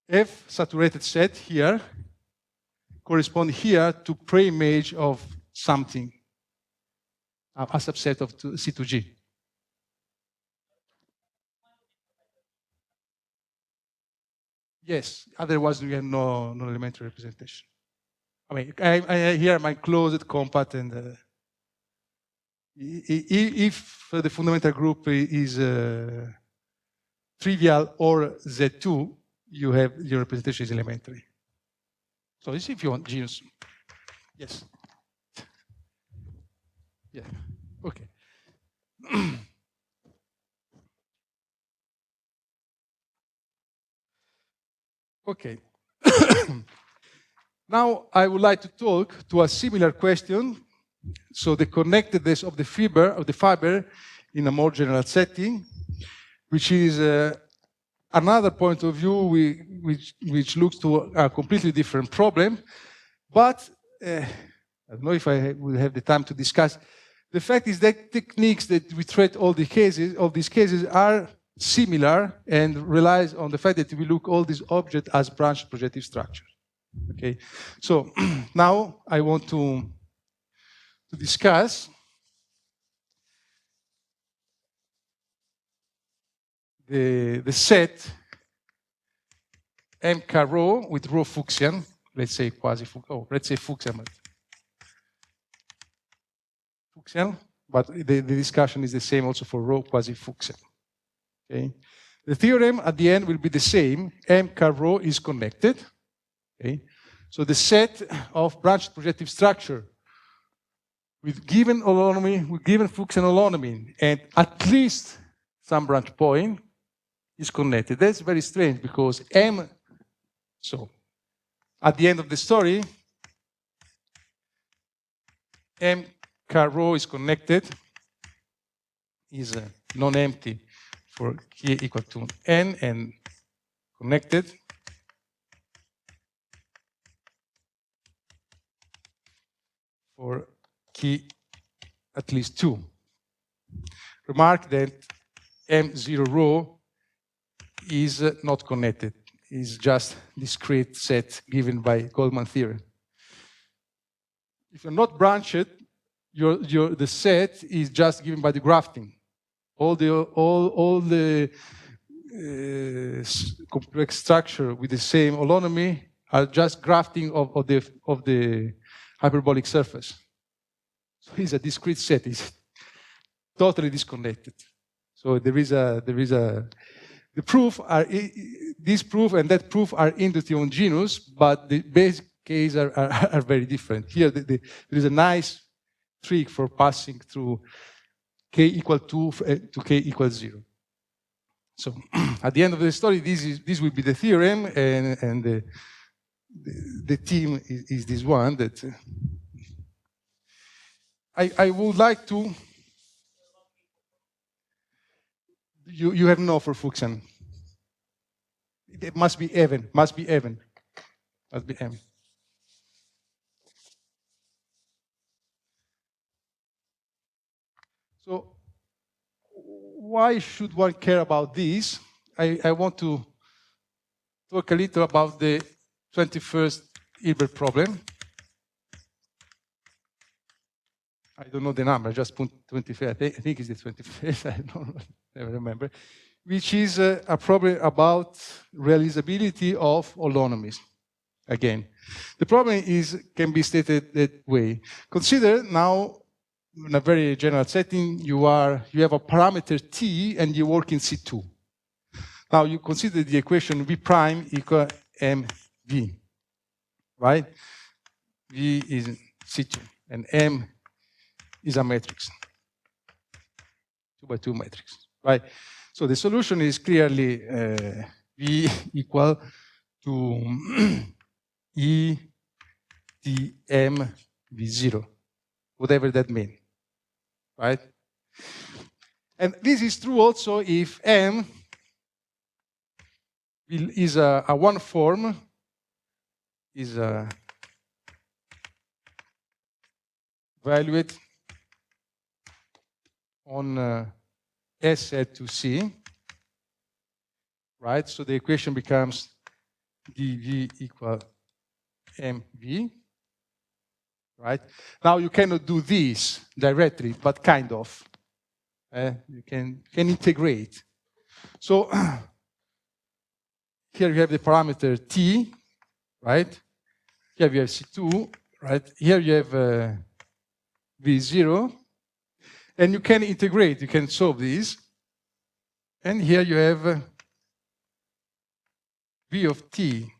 F saturated set here corresponds here to preimage of something, a subset of C2G. Yes, otherwise we have no elementary representation. I mean, here my closed compact, and if the fundamental group is trivial or Z2, you have your representation is elementary. So this if you want genus. Yes. Yeah. Okay. Okay. Now I would like to talk to a similar question. So the connectedness of the fiber in a more general setting, which is another point of view which looks to a completely different problem. But I don't know if I will have the time to discuss. The fact is that techniques that we treat all these cases are similar and relies on the fact that we look all these objects as branched projective structures. Okay, so now I want to discuss the set M car rho with rho Fuchsian, let's say let's say Fuchsian, but the discussion is the same also for rho quasi-Fuchsian. Okay. The theorem at the end will be the same. M car rho is connected. Okay. So the set of branched projective structure with given holonomy, with given Fuchsian holonomy, and at least some branch point is connected. That's very strange because M. So at the end of the story, M car rho is connected, is non-empty for k equal to n and connected for k at least 2. Remark that M0 rho is not connected. It's just discrete set given by Goldman theorem. If you're not branched, the set is just given by the grafting. All the complex structure with the same holonomy are just grafting of the hyperbolic surface. So it's a discrete set. It's totally disconnected. So the proof are this proof and that proof are inductive on genus, but the basic cases are very different. Here there is a nice trick for passing through k equal 2 to k equals 0. So at the end of the story, this will be the theorem, and the team is this one that I would like to. You have no for Fuchsian. It must be even. Must be even. Must be m. So why should one care about this? I want to talk a little about the 21st Hilbert problem. I don't know the number, I just put 25th. I think it's the 25th, I don't remember. Which is a problem about realizability of holonomies. Again, the problem can be stated that way. Consider now in a very general setting, you have a parameter t and you work in C2. Now you consider the equation V prime equal mv, right? V is C2 and M is a matrix, 2 by 2 matrix, right? So the solution is clearly V equal to E dm V0, whatever that means, right? And this is true also if M is a one form, is evaluate on S set to C, right? So the equation becomes dV equal mv, right? Now you cannot do this directly, but kind of. You can integrate. So here you have the parameter t, right? Here you have C2, right? Here you have V0, and you can integrate, you can solve this. And here you have V of t.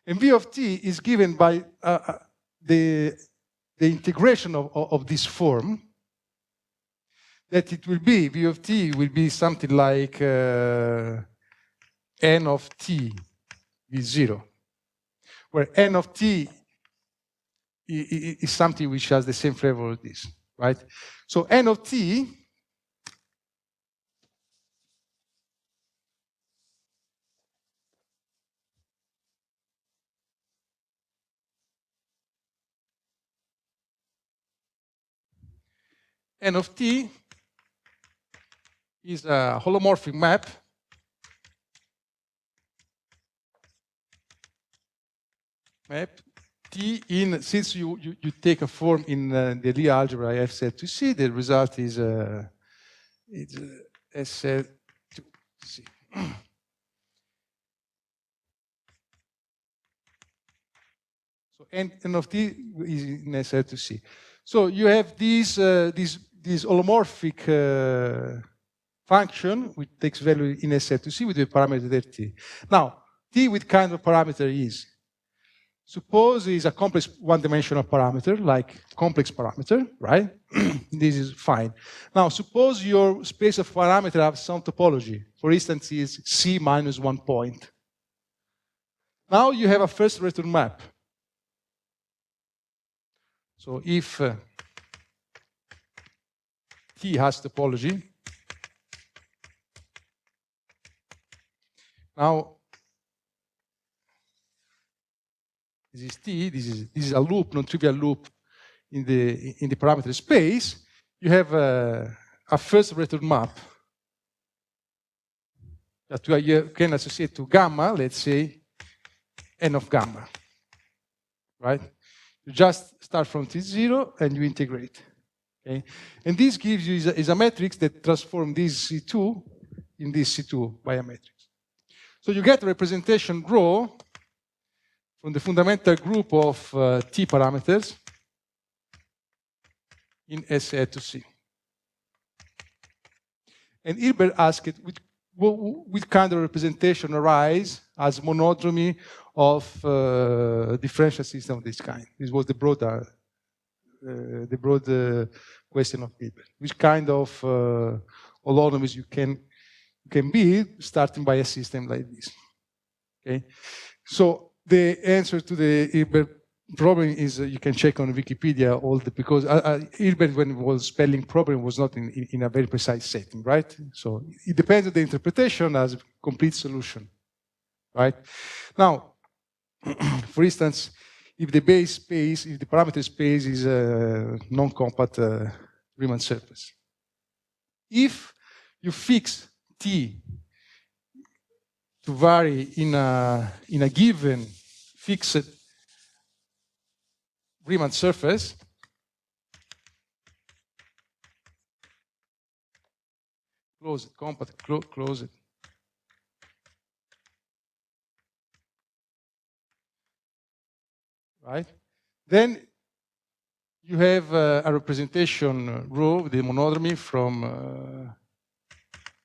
And V of t is given by the integration of this form, that it will be, V of t will be something like n of t V0, where n of t is something which has the same flavor as this, right? So n of t is a holomorphic map T in, since you take a form in the Lie algebra F set to C, the result is S set to C. So n of t is in S set to C. So you have this holomorphic function which takes value in S set to C with the parameter t. Now, t with kind of parameter is, suppose is a complex one-dimensional parameter, like complex parameter, right? This is fine. Now, suppose your space of parameter have some topology. For instance, is C minus 1 point. Now you have a first return map. So if T has topology, now this is T, this is a loop, non-trivial loop in the parameter space. You have a first return map that you can associate to gamma, let's say, n of gamma, right? You just start from T0 and you integrate, okay? And this gives you is a matrix that transforms this C2 in this C2 by a matrix. So you get a representation rho from the fundamental group of T parameters in S A to C. And Hilbert asked which kind of representation arise as monodromy of differential system of this kind. This was the broad question of Hilbert. Which kind of holonomies you can be starting by a system like this. Okay, so the answer to the Hilbert problem is you can check on Wikipedia because Hilbert, when he was spelling problem, was not in a very precise setting, right? So it depends on the interpretation as a complete solution, right? Now, for instance, if the base space, if the parameter space is a non-compact Riemann surface, if you fix T to vary in a given fixed Riemann surface, close it, compact, close it. Right? Then you have a representation rho, the monodromy from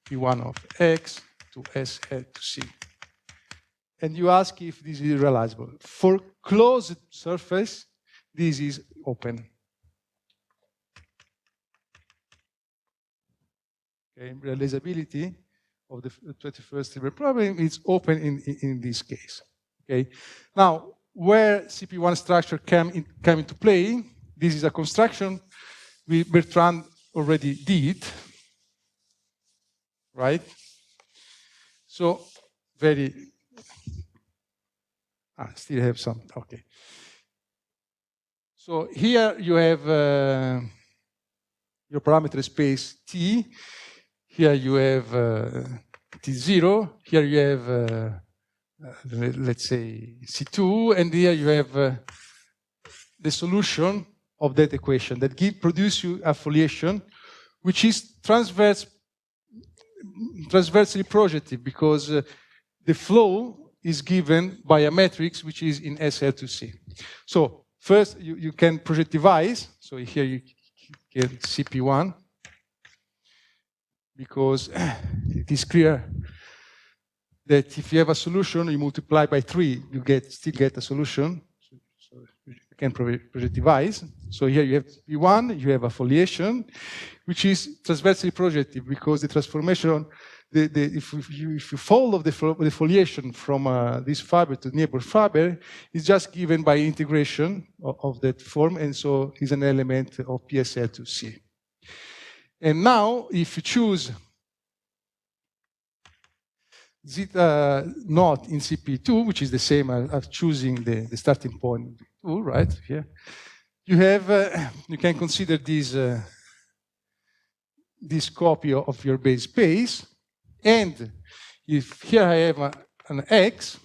P1 of X to SL to C. And you ask if this is realizable. For closed surface, this is open. Okay, realizability of the 21st Hilbert problem is open in this case. Okay. Now, where CP1 structure come into play, this is a construction Bertrand already did, right? So, still have some, okay. So here you have your parameter space T. Here you have T0. Here you have, let's say, C2. And here you have the solution of that equation that produce you a foliation, which is transversely projective, because the flow is given by a matrix which is in SL to C. So first you can projectivize. So here you get CP1, because it is clear that if you have a solution, you multiply by 3, you still get a solution. So you can projectivize. So here you have P1, you have a foliation, which is transversely projective, because the transformation, if you follow the foliation from this fiber to neighbor fiber, is just given by integration of that form, and so is an element of PSL to C. And now, if you choose zeta naught in CP2, which is the same as choosing the starting point 2, right here, you have you can consider this copy of your base space, and if here I have an X,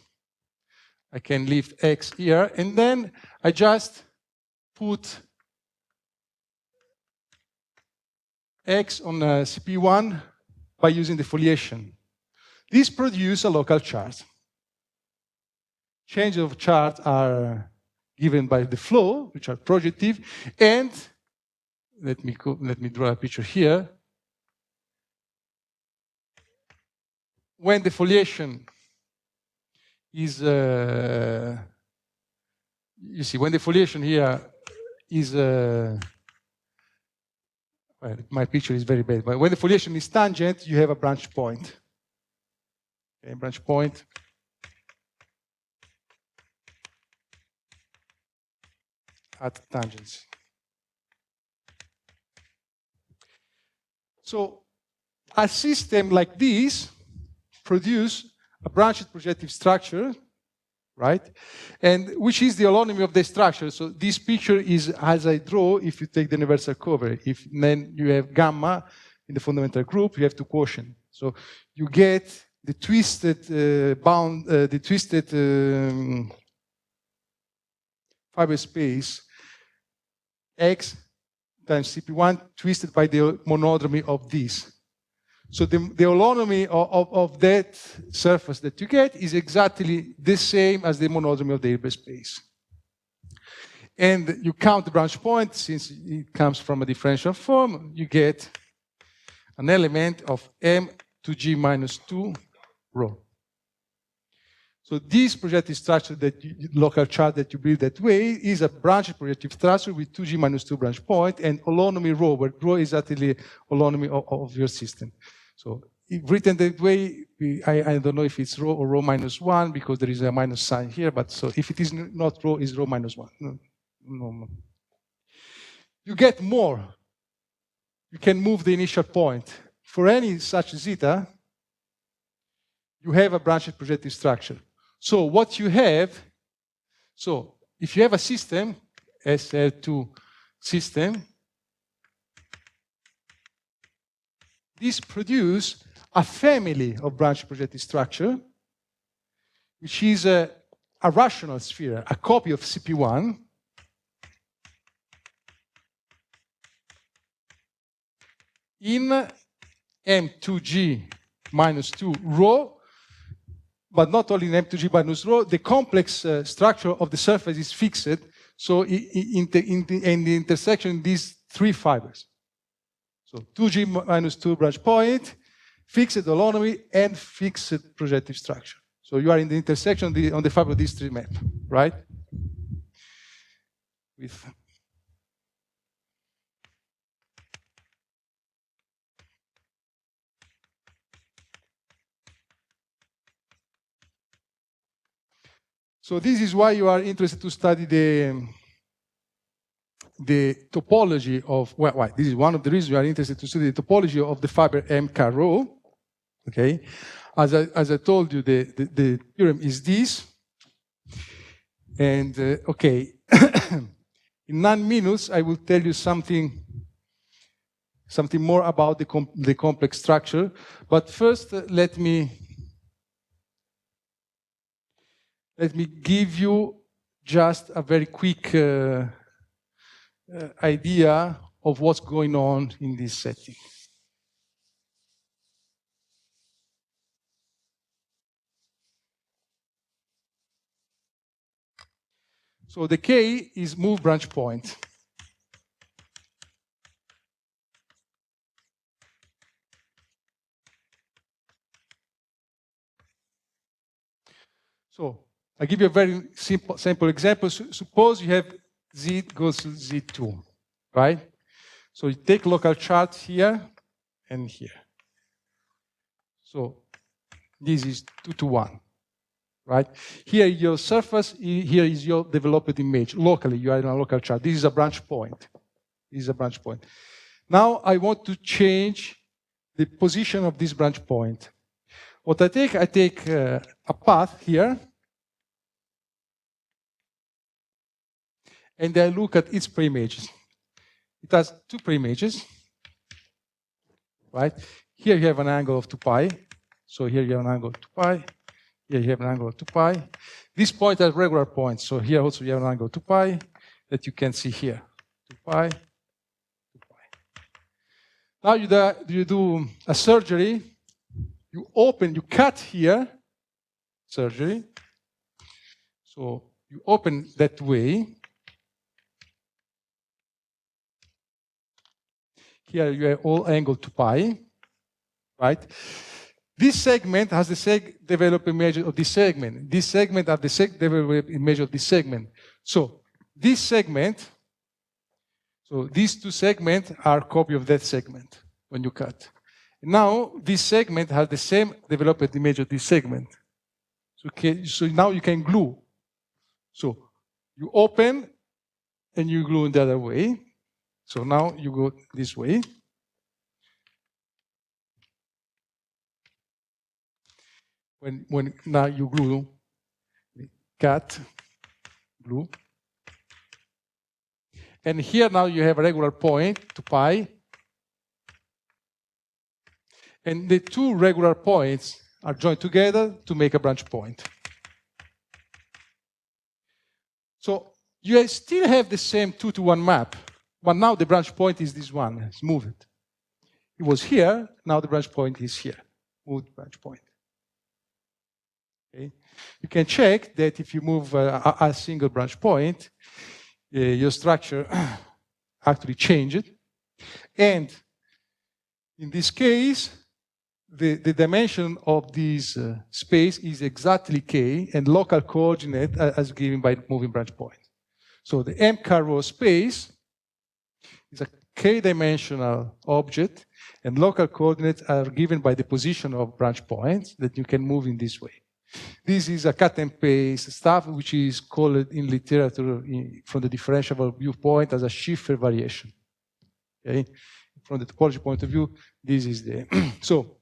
I can leave X here, and then I just put X on CP1 by using the foliation. This produces a local chart. Changes of chart are given by the flow, which are projective, and let me draw a picture here. When the foliation is, you see, when the foliation here is, well, my picture is very bad, but when the foliation is tangent, you have a branch point. Okay, branch point. At tangency. So a system like this produce a branched projective structure, right? And which is the holonomy of the structure. So this picture is as I draw if you take the universal cover. If then you have gamma in the fundamental group, you have two quotient. So you get the twisted fiber space X times CP1 twisted by the monodromy of this. So the holonomy of that surface that you get is exactly the same as the monodromy of the Hilbert space. And you count the branch point, since it comes from a differential form, you get an element of M to G minus 2 rho. So this projective structure, local chart that you build that way, is a branched projective structure with 2G minus 2 branch point and holonomy rho, where rho is actually holonomy of your system. So if written that way, I don't know if it's rho or rho minus 1, because there is a minus sign here, but so if it is not rho, it's rho minus 1. No. You get more. You can move the initial point. For any such zeta, you have a branched projective structure. So what you have, so if you have a system, SL2 system, this produces a family of branched projective structure, which is a rational sphere, a copy of CP1, in M2G minus 2 rho, but not only in M2G minus rho, the complex structure of the surface is fixed, So in the intersection, these three fibers. So 2G minus 2 branch point, fixed holonomy, and fixed projective structure. So you are in the intersection on the fiber of these three map, right? So this is why you are interested to study the topology of, why? This is one of the reasons you are interested to study the topology of the fiber M car rho. Okay, as I told you, the theorem is this, and okay, in 9 minutes I will tell you something more about the complex structure. But first, let me give you just a very quick idea of what's going on in this setting. So the K is move branch point. So I give you a very simple example. Suppose you have Z goes to Z2, right? So you take local charts here and here. So this is 2 to 1, right? Here your surface, here is your developed image. Locally, you are in a local chart. This is a branch point. This is a branch point. Now I want to change the position of this branch point. What I take a path here, and I look at its preimages. It has 2 preimages, right? Here you have an angle of 2 pi. So here you have an angle of 2 pi. Here you have an angle of 2 pi. These points are regular points. So here also you have an angle of 2 pi that you can see here. 2 pi, 2 pi. Now you do a surgery. You cut here, surgery. So you open that way. Here you have all angle 2 pi, right? This segment has the developed image of this segment. This segment has the developed image of this segment. So this segment, so these 2 segments are a copy of that segment when you cut. Now this segment has the same developed image of this segment. So now you can glue. So you open and you glue in the other way. So now you go this way. When now you glue, cut, glue. And here now you have a regular point, 2 pi. And the 2 regular points are joined together to make a branch point. So you still have the same 2 to 1 map, but now the branch point is this one. It's moved. It was here, now the branch point is here. Moved branch point. Okay. You can check that if you move a single branch point, your structure actually changed. And in this case, the dimension of this space is exactly K, and local coordinate as given by moving branch point. So the M car rho space is a K-dimensional object, and local coordinates are given by the position of branch points that you can move in this way. This is a cut and paste stuff, which is called in literature from the differentiable viewpoint as a Schiffer variation. Okay? From the topology point of view, this is the so.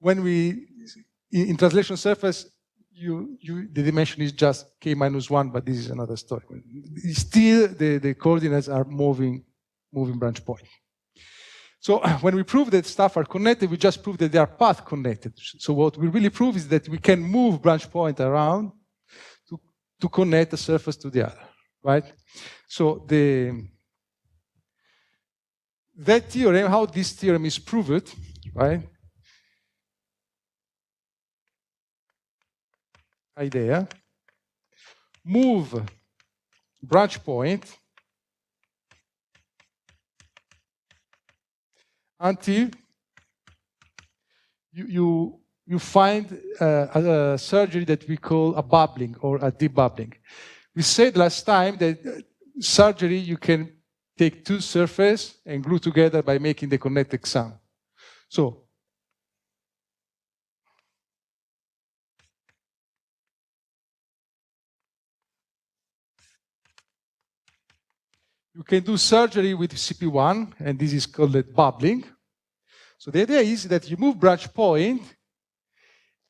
When we in translation surface, the dimension is just K minus 1, but this is another story. Still, the coordinates are moving branch point. So when we prove that stuff are connected, we just prove that they are path connected. So what we really prove is that we can move branch point around to connect the surface to the other, right? So that theorem, how this theorem is proved, right? Idea, move branch point until you find a surgery that we call a bubbling or a debubbling. We said last time that surgery you can take two surfaces and glue together by making the connected sum. So you can do surgery with CP1, and this is called bubbling. So the idea is that you move branch point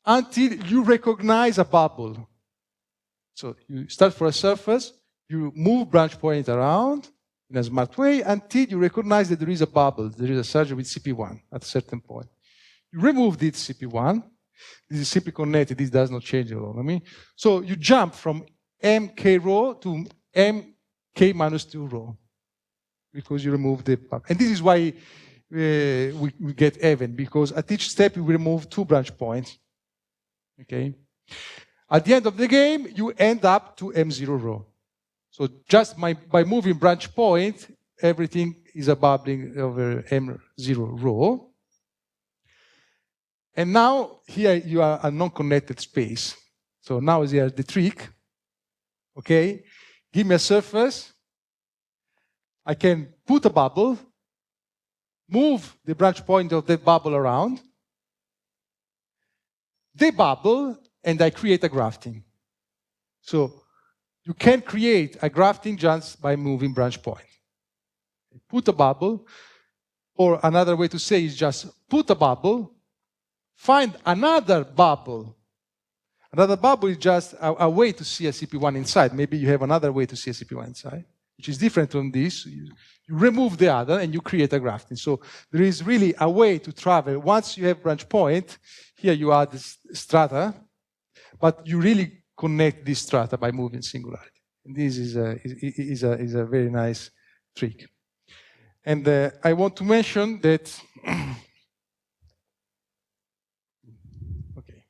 until you recognize a bubble. So you start for a surface, you move branch point around in a smart way until you recognize that there is a bubble, there is a surgery with CP1 at a certain point. You remove this CP1, this is simply connected, this does not change at all. So you jump from MK row to MK minus 2 row because you remove the bubble. And this is why we get even, because at each step we remove 2 branch points. Okay. At the end of the game, you end up to M0 row. So just by moving branch point, everything is a bubbling over M0 row. And now here you are a non-connected space. So now is here the trick. Okay, give me a surface. I can put a bubble, move the branch point of that bubble around, debubble, and I create a grafting. So you can create a grafting just by moving branch point. Put a bubble, or another way to say is just put a bubble, find another bubble. Another bubble is just a way to see a CP1 inside. Maybe you have another way to see a CP1 inside, which is different from this. You remove the other and you create a grafting. So there is really a way to travel. Once you have branch point, here you add this strata, but you really connect this strata by moving singularity. And this is a very nice trick. And I want to mention that okay.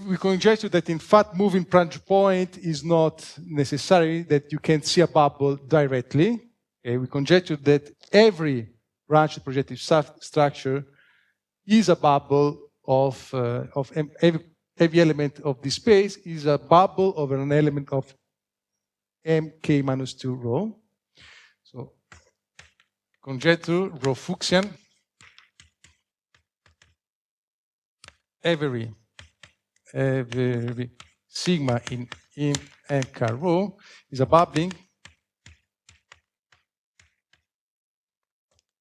We conjecture that in fact moving branch point is not necessary, that you can see a bubble directly. Okay? We conjecture that every branch projective structure is a bubble of every element of this space is a bubble over an element of MK minus 2 rho. So conjecture rho Fuchsian, every sigma in MK rho is a bubbling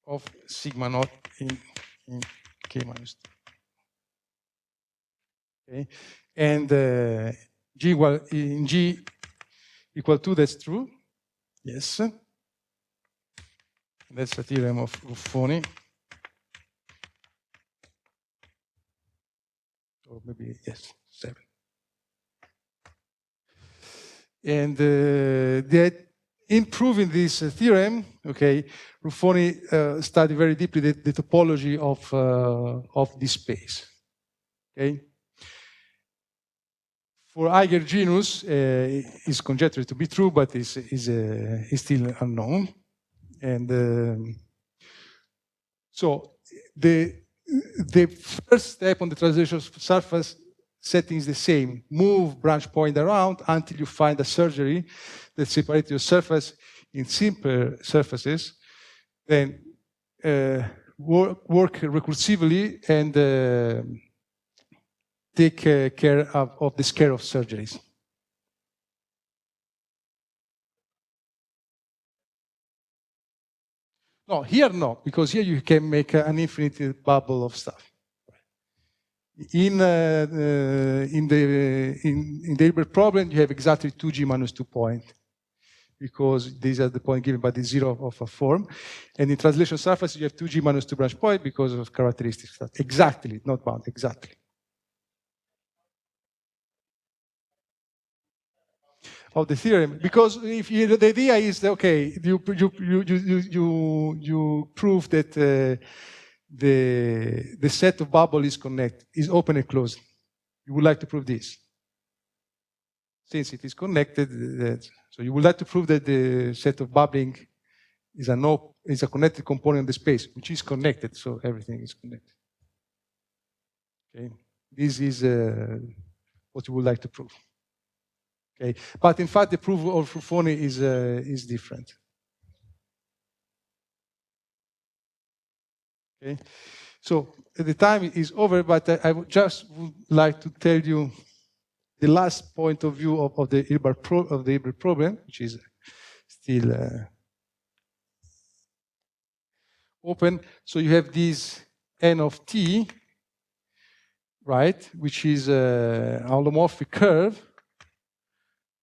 of sigma naught in K minus 2. Okay, and G equal to, that's true. Yes. That's the theorem of Ruffoni. Or maybe, yes, 7. And in proving this theorem, okay, Ruffoni studied very deeply the topology of this space. Okay. For Eiger genus, is conjectured to be true, but is still unknown. And so the first step on the translation surface setting is the same. Move branch point around until you find a surgery that separates your surface in simpler surfaces. Then work recursively and take care of the scale of surgeries. No, here no, because here you can make an infinite bubble of stuff. In the Hilbert problem, you have exactly 2G minus 2 points, because these are the points given by the zero of a form. And in translation surface, you have 2G minus 2 branch point because of characteristics. Exactly, not bound, exactly. Of the theorem, because if the idea is that, okay, you prove that the set of bubble is connected, is open and closed. You would like to prove this. Since it is connected, so you would like to prove that the set of bubbling is a connected component of the space, which is connected, so everything is connected. Okay, this is what you would like to prove. Okay, but in fact, the proof of Ruffoni is different. Okay, so the time is over, but I would just would like to tell you the last point of view of the Hilbert problem, which is still open. So you have this n of t, right, which is a holomorphic curve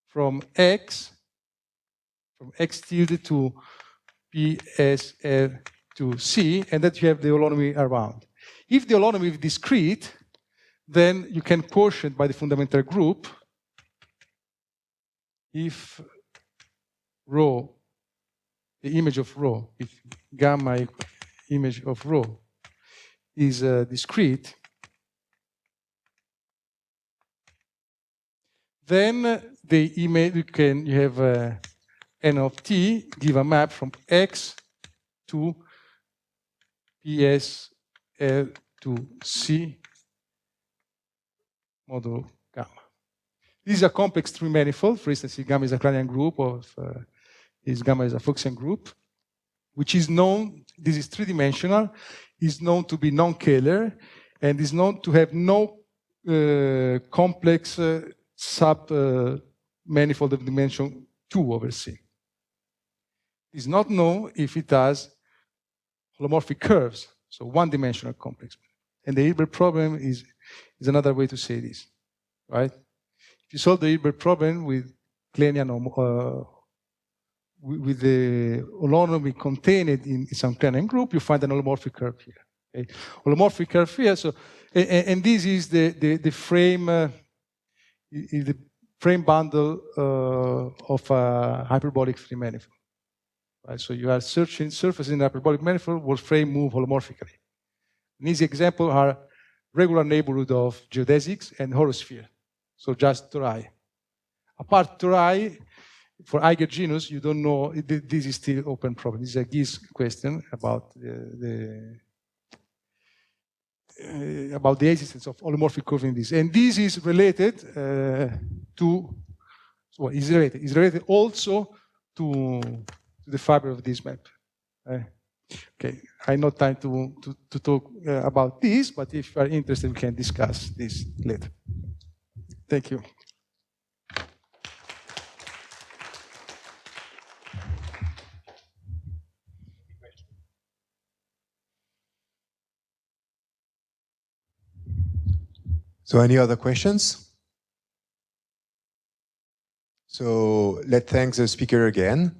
from x tilde to PSL to C, and that you have the holonomy around. If the holonomy is discrete, then you can quotient by the fundamental group if rho, the image of rho, if gamma image of rho is discrete, then the image you have n of t give a map from x to PSL to C modulo gamma. This is a complex three manifold. For instance, if gamma is a Kleinian group, or if gamma is a Fuchsian group, which is known, this is three-dimensional, is known to be non-Kähler, and is known to have no complex sub-manifold of dimension 2 over C. It is not known if it has holomorphic curves, so one-dimensional complex. And the Hilbert problem is another way to say this, right? If you solve the Hilbert problem with Kleinian with the holonomy contained in some Kleinian group, you find an holomorphic curve here. Okay? Holomorphic curve here. So, and this is the frame bundle of a hyperbolic free manifold. Right? So you are searching surfaces in a hyperbolic manifold where frame move holomorphically. An easy example are regular neighborhood of geodesics and horosphere. So just tori. Apart tori, for Eiger genus, you don't know, this is still open problem. This is a GIS question about the existence of holomorphic curve in this. And this is related is related also to the fiber of this map. Okay, I have no time to talk about this, but if you are interested, we can discuss this later. Thank you. So any other questions? So let's thank the speaker again.